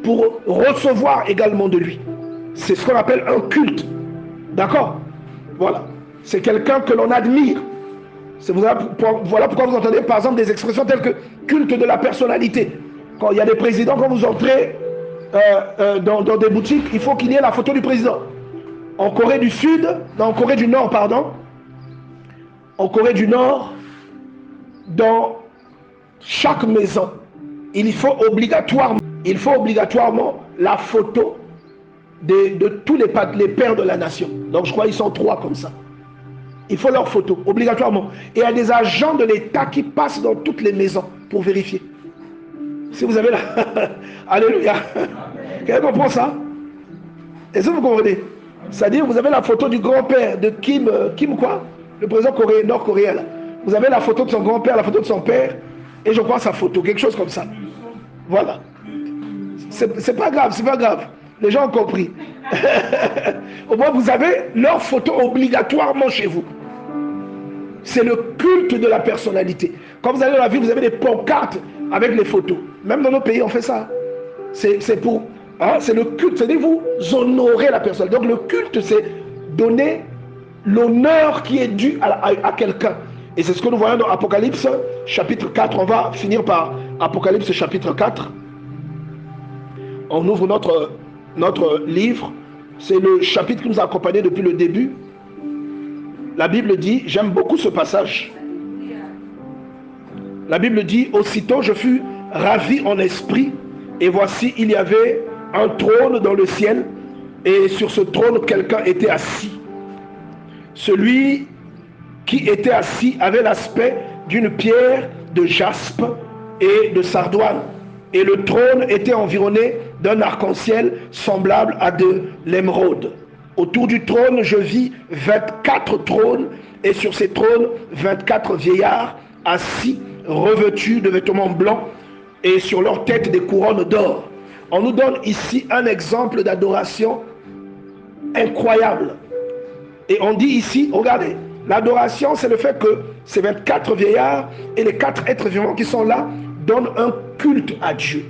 pour recevoir également de lui. C'est ce qu'on appelle un culte. D'accord? Voilà. C'est quelqu'un que l'on admire. Voilà pourquoi vous entendez par exemple des expressions telles que culte de la personnalité. Quand il y a des présidents, quand vous entrez dans des boutiques, il faut qu'il y ait la photo du président. En Corée du Sud, en Corée du Nord, pardon, en Corée du Nord, dans chaque maison, il faut obligatoirement la photo de tous les pères de la nation. Donc je crois qu'ils sont 3 comme ça. Il faut leur photo, obligatoirement. Et il y a des agents de l'État qui passent dans toutes les maisons pour vérifier. Si vous avez la... Alléluia. Quelqu'un comprend ça? Est-ce que vous comprenez? C'est-à-dire, vous avez la photo du grand-père de Kim quoi? Le président nord-coréen là. Vous avez la photo de son grand-père, la photo de son père, et je crois sa photo, quelque chose comme ça. Voilà. C'est pas grave, c'est pas grave. Les gens ont compris. Au moins, vous avez leur photo obligatoirement chez vous. C'est le culte de la personnalité. Quand vous allez dans la ville, vous avez des pancartes avec les photos. Même dans nos pays, on fait ça. C'est pour... c'est le culte, c'est-à-dire vous honorer la personne. Donc le culte, c'est donner l'honneur qui est dû à quelqu'un. Et c'est ce que nous voyons dans Apocalypse chapitre 4. On va finir par Apocalypse chapitre 4. On ouvre notre livre. C'est le chapitre qui nous a accompagnés depuis le début. La Bible dit, j'aime beaucoup ce passage. La Bible dit, aussitôt je fus ravi en esprit, et voici il y avait un trône dans le ciel, et sur ce trône quelqu'un était assis. Celui qui était assis avait l'aspect d'une pierre de jaspe et de sardoine, et le trône était environné d'un arc-en-ciel semblable à de l'émeraude. Autour du trône, je vis 24 trônes, et sur ces trônes, 24 vieillards assis, revêtus de vêtements blancs, et sur leur tête des couronnes d'or. On nous donne ici un exemple d'adoration incroyable. Et on dit ici, regardez, l'adoration, c'est le fait que ces 24 vieillards et les 4 êtres vivants qui sont là donnent un culte à Dieu.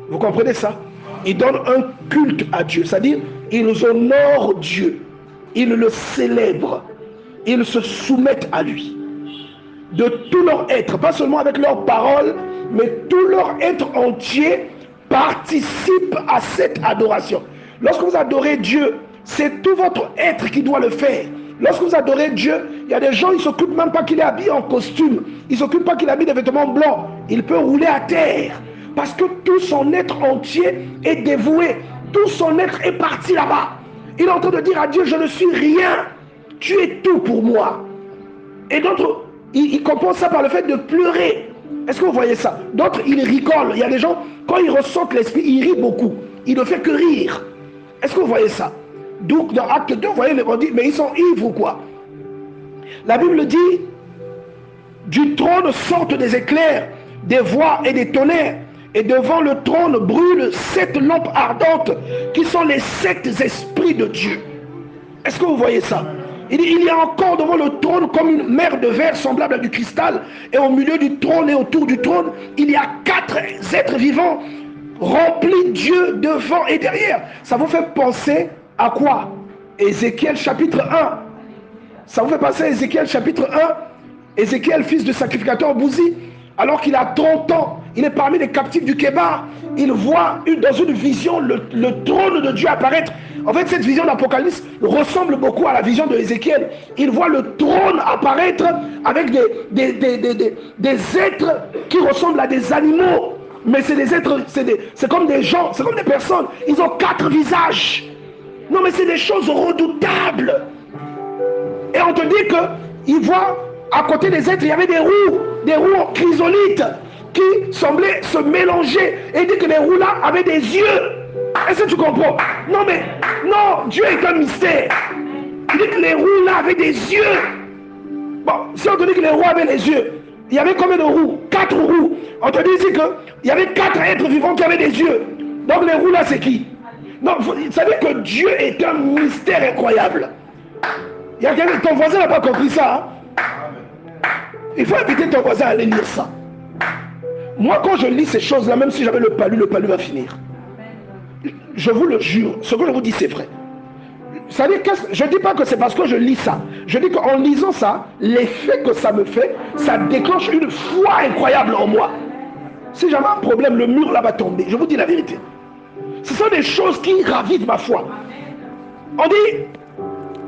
Vous comprenez ça? Ils donnent un culte à Dieu, c'est-à-dire ils honorent Dieu, ils le célèbrent, ils se soumettent à lui. De tout leur être, pas seulement avec leurs paroles, mais tout leur être entier participe à cette adoration. Lorsque vous adorez Dieu, c'est tout votre être qui doit le faire. Lorsque vous adorez Dieu, il y a des gens, ils ne s'occupent même pas qu'il est habillé en costume. Ils ne s'occupent pas qu'il a mis des vêtements blancs. Il peut rouler à terre. Parce que tout son être entier est dévoué. Tout son être est parti là-bas. Il est en train de dire à Dieu, je ne suis rien. Tu es tout pour moi. Et d'autres, ils compensent ça par le fait de pleurer. Est-ce que vous voyez ça? D'autres, ils rigolent. Il y a des gens, quand ils ressentent l'esprit, ils rient beaucoup. Ils ne font que rire. Est-ce que vous voyez ça? Donc, dans Acte 2, vous voyez, on dit, mais ils sont ivres ou quoi? La Bible dit, du trône sortent des éclairs, des voix et des tonnerres, et devant le trône brûlent 7 lampes ardentes, qui sont les 7 esprits de Dieu. Est-ce que vous voyez ça? Il y a encore devant le trône comme une mer de verre semblable à du cristal, et au milieu du trône et autour du trône, il y a 4 êtres vivants, remplis Dieu devant et derrière. Ça vous fait penser à quoi? Ézéchiel chapitre 1. Ça vous fait penser à Ézéchiel chapitre 1. Ézéchiel, fils de sacrificateur Bouzi, alors qu'il a 30 ans, il est parmi les captifs du Kébar. Il voit dans une vision le trône de Dieu apparaître. En fait, cette vision d'Apocalypse ressemble beaucoup à la vision de Ézéchiel. Il voit le trône apparaître avec des êtres qui ressemblent à des animaux. Mais c'est des êtres, c'est comme des gens, c'est comme des personnes. Ils ont 4 visages. Non, mais c'est des choses redoutables. Et on te dit qu'il voit à côté des êtres, il y avait des roues en chrysolite qui semblaient se mélanger. Et il dit que les roues là avaient des yeux. Est-ce que tu comprends? Non, mais non, Dieu est un mystère. Il dit que les roues là avaient des yeux. Bon, si on te dit que les roues avaient les yeux, il y avait combien de roues? 4 roues. On te dit ici qu'il y avait 4 êtres vivants qui avaient des yeux. Donc les roues là, c'est qui? Donc, vous savez que Dieu est un mystère incroyable. Il y a ton voisin n'a pas compris ça. Hein? Il faut inviter ton voisin à aller lire ça. Moi, quand je lis ces choses-là, même si j'avais le palu va finir. Je vous le jure, ce que je vous dis, c'est vrai. C'est-à-dire que je ne dis pas que c'est parce que je lis ça. Je dis qu'en lisant ça, l'effet que ça me fait, ça déclenche une foi incroyable en moi. Si j'avais un problème, le mur là va tomber. Je vous dis la vérité. Ce sont des choses qui ravivent ma foi. On dit,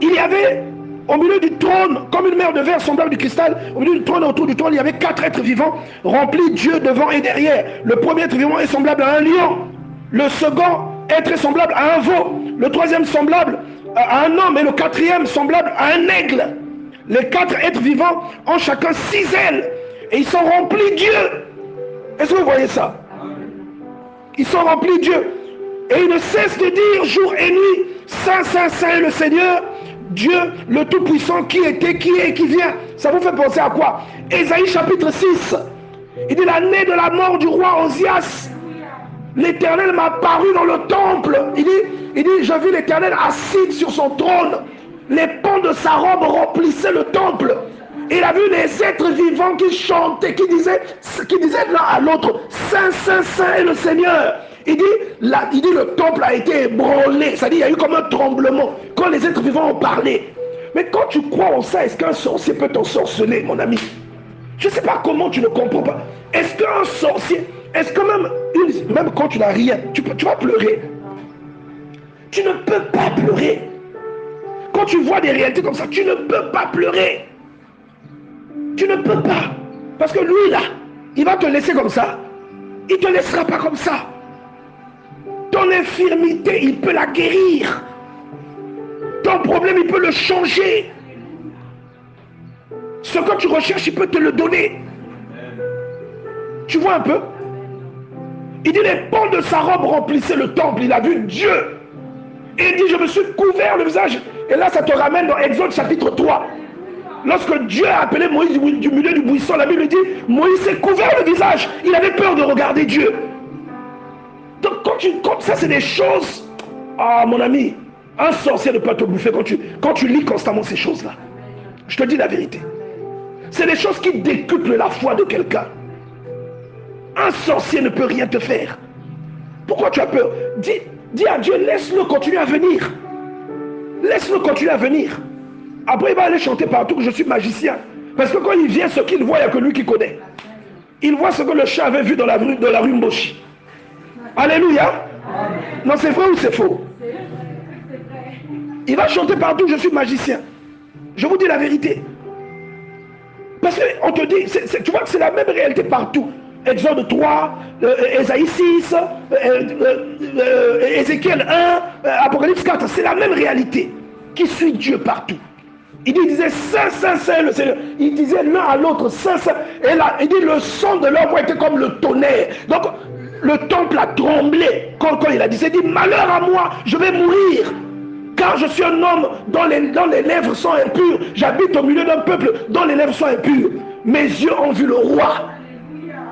il y avait au milieu du trône, comme une mer de verre semblable du cristal, au milieu du trône et autour du trône, il y avait 4 êtres vivants, remplis Dieu devant et derrière. Le premier être vivant est semblable à un lion. Le second être est semblable à un veau. Le troisième semblable à un homme. Et le quatrième semblable à un aigle. Les 4 êtres vivants ont chacun 6 ailes. Et ils sont remplis Dieu. Est-ce que vous voyez ça? Ils sont remplis Dieu. Et ils ne cessent de dire jour et nuit, Saint, Saint, Saint est le Seigneur, Dieu, le Tout-Puissant, qui était, qui est et qui vient. Ça vous fait penser à quoi? Ésaïe chapitre 6. Il dit, l'année de la mort du roi Osias, l'Éternel m'a paru dans le temple. Il dit, je vis l'Éternel assis sur son trône. Les pans de sa robe remplissaient le temple. Il a vu les êtres vivants qui chantaient, qui disaient l'un à l'autre, Saint, Saint, Saint est le Seigneur. Il dit, le temple a été ébranlé. C'est-à-dire, il y a eu comme un tremblement quand les êtres vivants ont parlé. Mais quand tu crois en ça, est-ce qu'un sorcier peut t'ensorceler, mon ami? Je ne sais pas comment tu ne comprends pas. Est-ce qu'un sorcier, est-ce que même quand tu n'as rien, tu vas pleurer? Tu ne peux pas pleurer. Quand tu vois des réalités comme ça, tu ne peux pas pleurer. Tu ne peux pas. Parce que lui, là, il va te laisser comme ça. Il ne te laissera pas comme ça. Ton infirmité, il peut la guérir. Ton problème, il peut le changer. Ce que tu recherches, il peut te le donner. Tu vois un peu? Il dit, les pans de sa robe remplissaient le temple. Il a vu Dieu. Et il dit, je me suis couvert le visage. Et là, ça te ramène dans Exode chapitre 3. Lorsque Dieu a appelé Moïse du milieu du buisson, la Bible dit, Moïse s'est couvert le visage. Il avait peur de regarder Dieu. Donc quand ça, c'est des choses... Ah, mon ami, un sorcier ne peut pas te bouffer quand tu lis constamment ces choses-là. Je te dis la vérité. C'est des choses qui décuplent la foi de quelqu'un. Un sorcier ne peut rien te faire. Pourquoi tu as peur? Dis à Dieu, laisse-le continuer à venir. Laisse-le continuer à venir. Après, il va aller chanter partout que je suis magicien. Parce que quand il vient, ce qu'il voit, il n'y a que lui qui connaît. Il voit ce que le chat avait vu dans la rue Mboshi. Alléluia. Non, c'est vrai ou c'est faux? Il va chanter partout, je suis magicien. Je vous dis la vérité. Parce qu'on te dit, tu vois que c'est la même réalité partout. Exode 3, Ésaïe 6, Ézéchiel 1, Apocalypse 4, c'est la même réalité qui suit Dieu partout. Il disait Saint, Saint, Saint, le Seigneur. Il disait l'un à l'autre Saint, Saint. Et là, il dit le son de leur voix était comme le tonnerre. Donc, le temple a tremblé quand il a dit, malheur à moi, je vais mourir. Car je suis un homme dont les lèvres sont impures. J'habite au milieu d'un peuple dont les lèvres sont impures. Mes yeux ont vu le roi.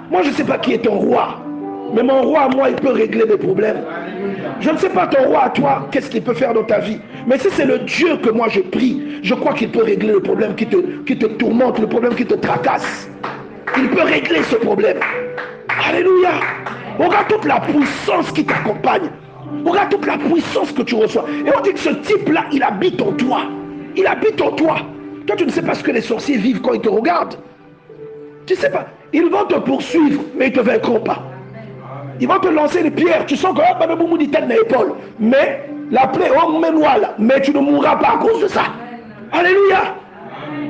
Moi, je ne sais pas qui est ton roi. Mais mon roi, à moi, il peut régler mes problèmes. Je ne sais pas ton roi à toi, qu'est-ce qu'il peut faire dans ta vie. Mais si c'est le Dieu que moi je prie, je crois qu'il peut régler le problème qui te tourmente, le problème qui te tracasse. Il peut régler ce problème. Alléluia. Regarde toute la puissance qui t'accompagne. Regarde toute la puissance que tu reçois. Et on dit que ce type-là, il habite en toi. Il habite en toi. Toi, tu ne sais pas ce que les sorciers vivent quand ils te regardent. Tu ne sais pas. Ils vont te poursuivre, mais ils ne te vaincront pas. Ils vont te lancer des pierres. Tu sens que l'épaule. Mais la plaie, mais tu ne mourras pas à cause de ça. Alléluia.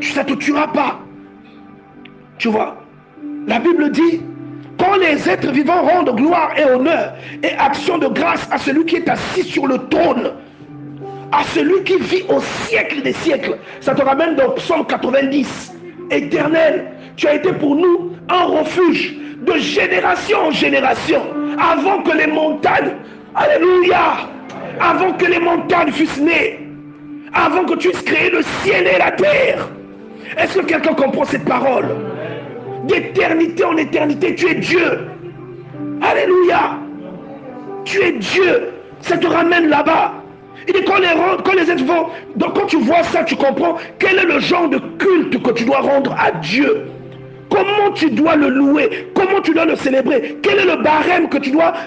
Ça ne te tuera pas. Tu vois, la Bible dit, quand les êtres vivants rendent gloire et honneur et action de grâce à celui qui est assis sur le trône, à celui qui vit au siècle des siècles. Ça te ramène dans Psaume 90. Éternel, tu as été pour nous un refuge de génération en génération, avant que les montagnes, alléluia, avant que les montagnes fussent nées, avant que tu aies créé le ciel et la terre. Est-ce que quelqu'un comprend cette parole? D'éternité en éternité, tu es Dieu. Alléluia. Tu es Dieu. Ça te ramène là-bas. Il dit quand les êtres vont, donc quand tu vois ça, tu comprends quel est le genre de culte que tu dois rendre à Dieu. Comment tu dois le louer, comment tu dois le célébrer, quel est le barème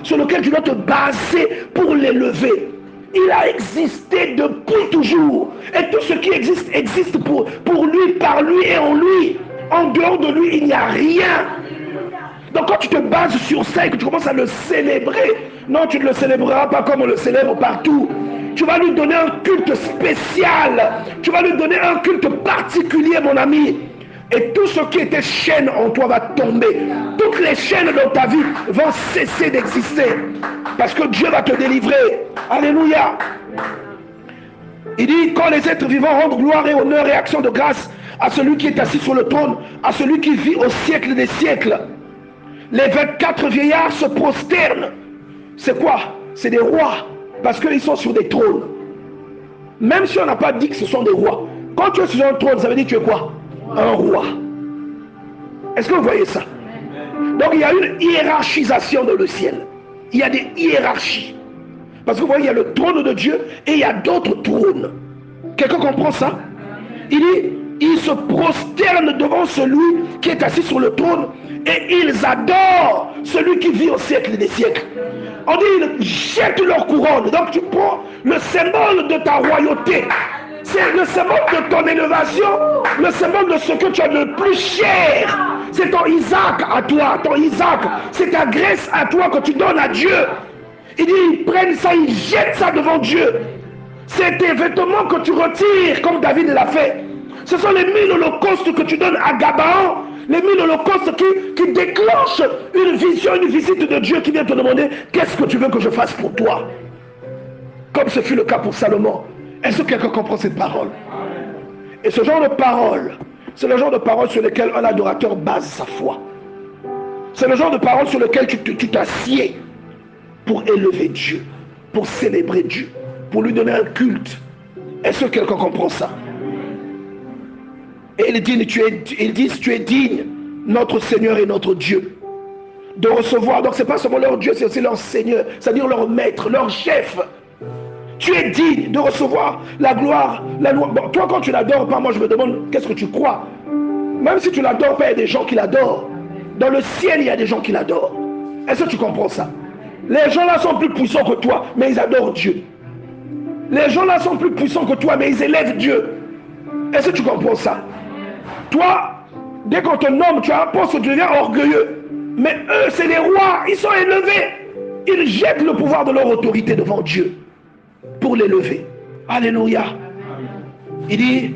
sur lequel tu dois te baser pour l'élever. Il a existé depuis toujours. Et tout ce qui existe pour lui, par lui et en lui. En dehors de lui, il n'y a rien. Donc quand tu te bases sur ça et que tu commences à le célébrer, non, tu ne le célébreras pas comme on le célèbre partout. Tu vas lui donner un culte spécial. Tu vas lui donner un culte particulier, mon ami. Et tout ce qui était chaîne en toi va tomber. Toutes les chaînes dans ta vie vont cesser d'exister. Parce que Dieu va te délivrer. Alléluia. Il dit, quand les êtres vivants rendent gloire et honneur et action de grâce à celui qui est assis sur le trône, à celui qui vit au siècle des siècles, les 24 vieillards se prosternent. C'est quoi? C'est des rois. Parce qu'ils sont sur des trônes. Même si on n'a pas dit que ce sont des rois. Quand tu es sur un trône, ça veut dire que tu es quoi? Un roi. Est-ce que vous voyez ça? Donc il y a une hiérarchisation dans le ciel. Il y a des hiérarchies. Parce que vous voyez, il y a le trône de Dieu et il y a d'autres trônes. Quelqu'un comprend ça? Il dit, ils se prosternent devant celui qui est assis sur le trône et ils adorent celui qui vit au siècle des siècles. On dit, ils jettent leur couronne. Donc tu prends le symbole de ta royauté. C'est le symbole de ton élévation, le symbole de ce que tu as de plus cher. C'est ton Isaac à toi, ton Isaac. C'est ta graisse à toi que tu donnes à Dieu. Il dit, ils prennent ça, ils jettent ça devant Dieu. C'est tes vêtements que tu retires, comme David l'a fait. Ce sont les 1000 holocaustes que tu donnes à Gabaon. Les 1000 holocaustes qui déclenchent une vision, une visite de Dieu qui vient te demander, qu'est-ce que tu veux que je fasse pour toi? Comme ce fut le cas pour Salomon. Est-ce que quelqu'un comprend cette parole? Et ce genre de parole, c'est le genre de parole sur lequel un adorateur base sa foi. C'est le genre de parole sur lequel tu t'assieds pour élever Dieu, pour célébrer Dieu, pour lui donner un culte. Est-ce que quelqu'un comprend ça? Et ils disent, tu es digne, notre Seigneur et notre Dieu, de recevoir. Donc c'est pas seulement leur Dieu, c'est aussi leur Seigneur, c'est-à-dire leur maître, leur chef. Tu es digne de recevoir la gloire, la loi. Bon, toi, quand tu l'adores pas, moi je me demande, qu'est-ce que tu crois? Même si tu l'adores pas, il y a des gens qui l'adorent. Dans le ciel, il y a des gens qui l'adorent. Est-ce que tu comprends ça? Les gens là sont plus puissants que toi, mais ils adorent Dieu. Les gens là sont plus puissants que toi, mais ils élèvent Dieu. Est-ce que tu comprends ça? Toi, dès qu'on te nomme, tu as un poste, tu deviens orgueilleux. Mais eux, c'est les rois, ils sont élevés. Ils jettent le pouvoir de leur autorité devant Dieu pour l'élever. Alléluia. Il dit,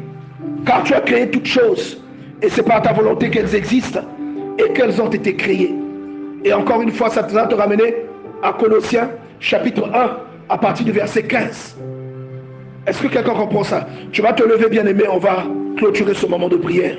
car tu as créé toutes choses, et c'est par ta volonté qu'elles existent, et qu'elles ont été créées. Et encore une fois, ça va te ramener à Colossiens, chapitre 1, à partir du verset 15. Est-ce que quelqu'un comprend ça? Tu vas te lever, bien-aimé, on va clôturer ce moment de prière.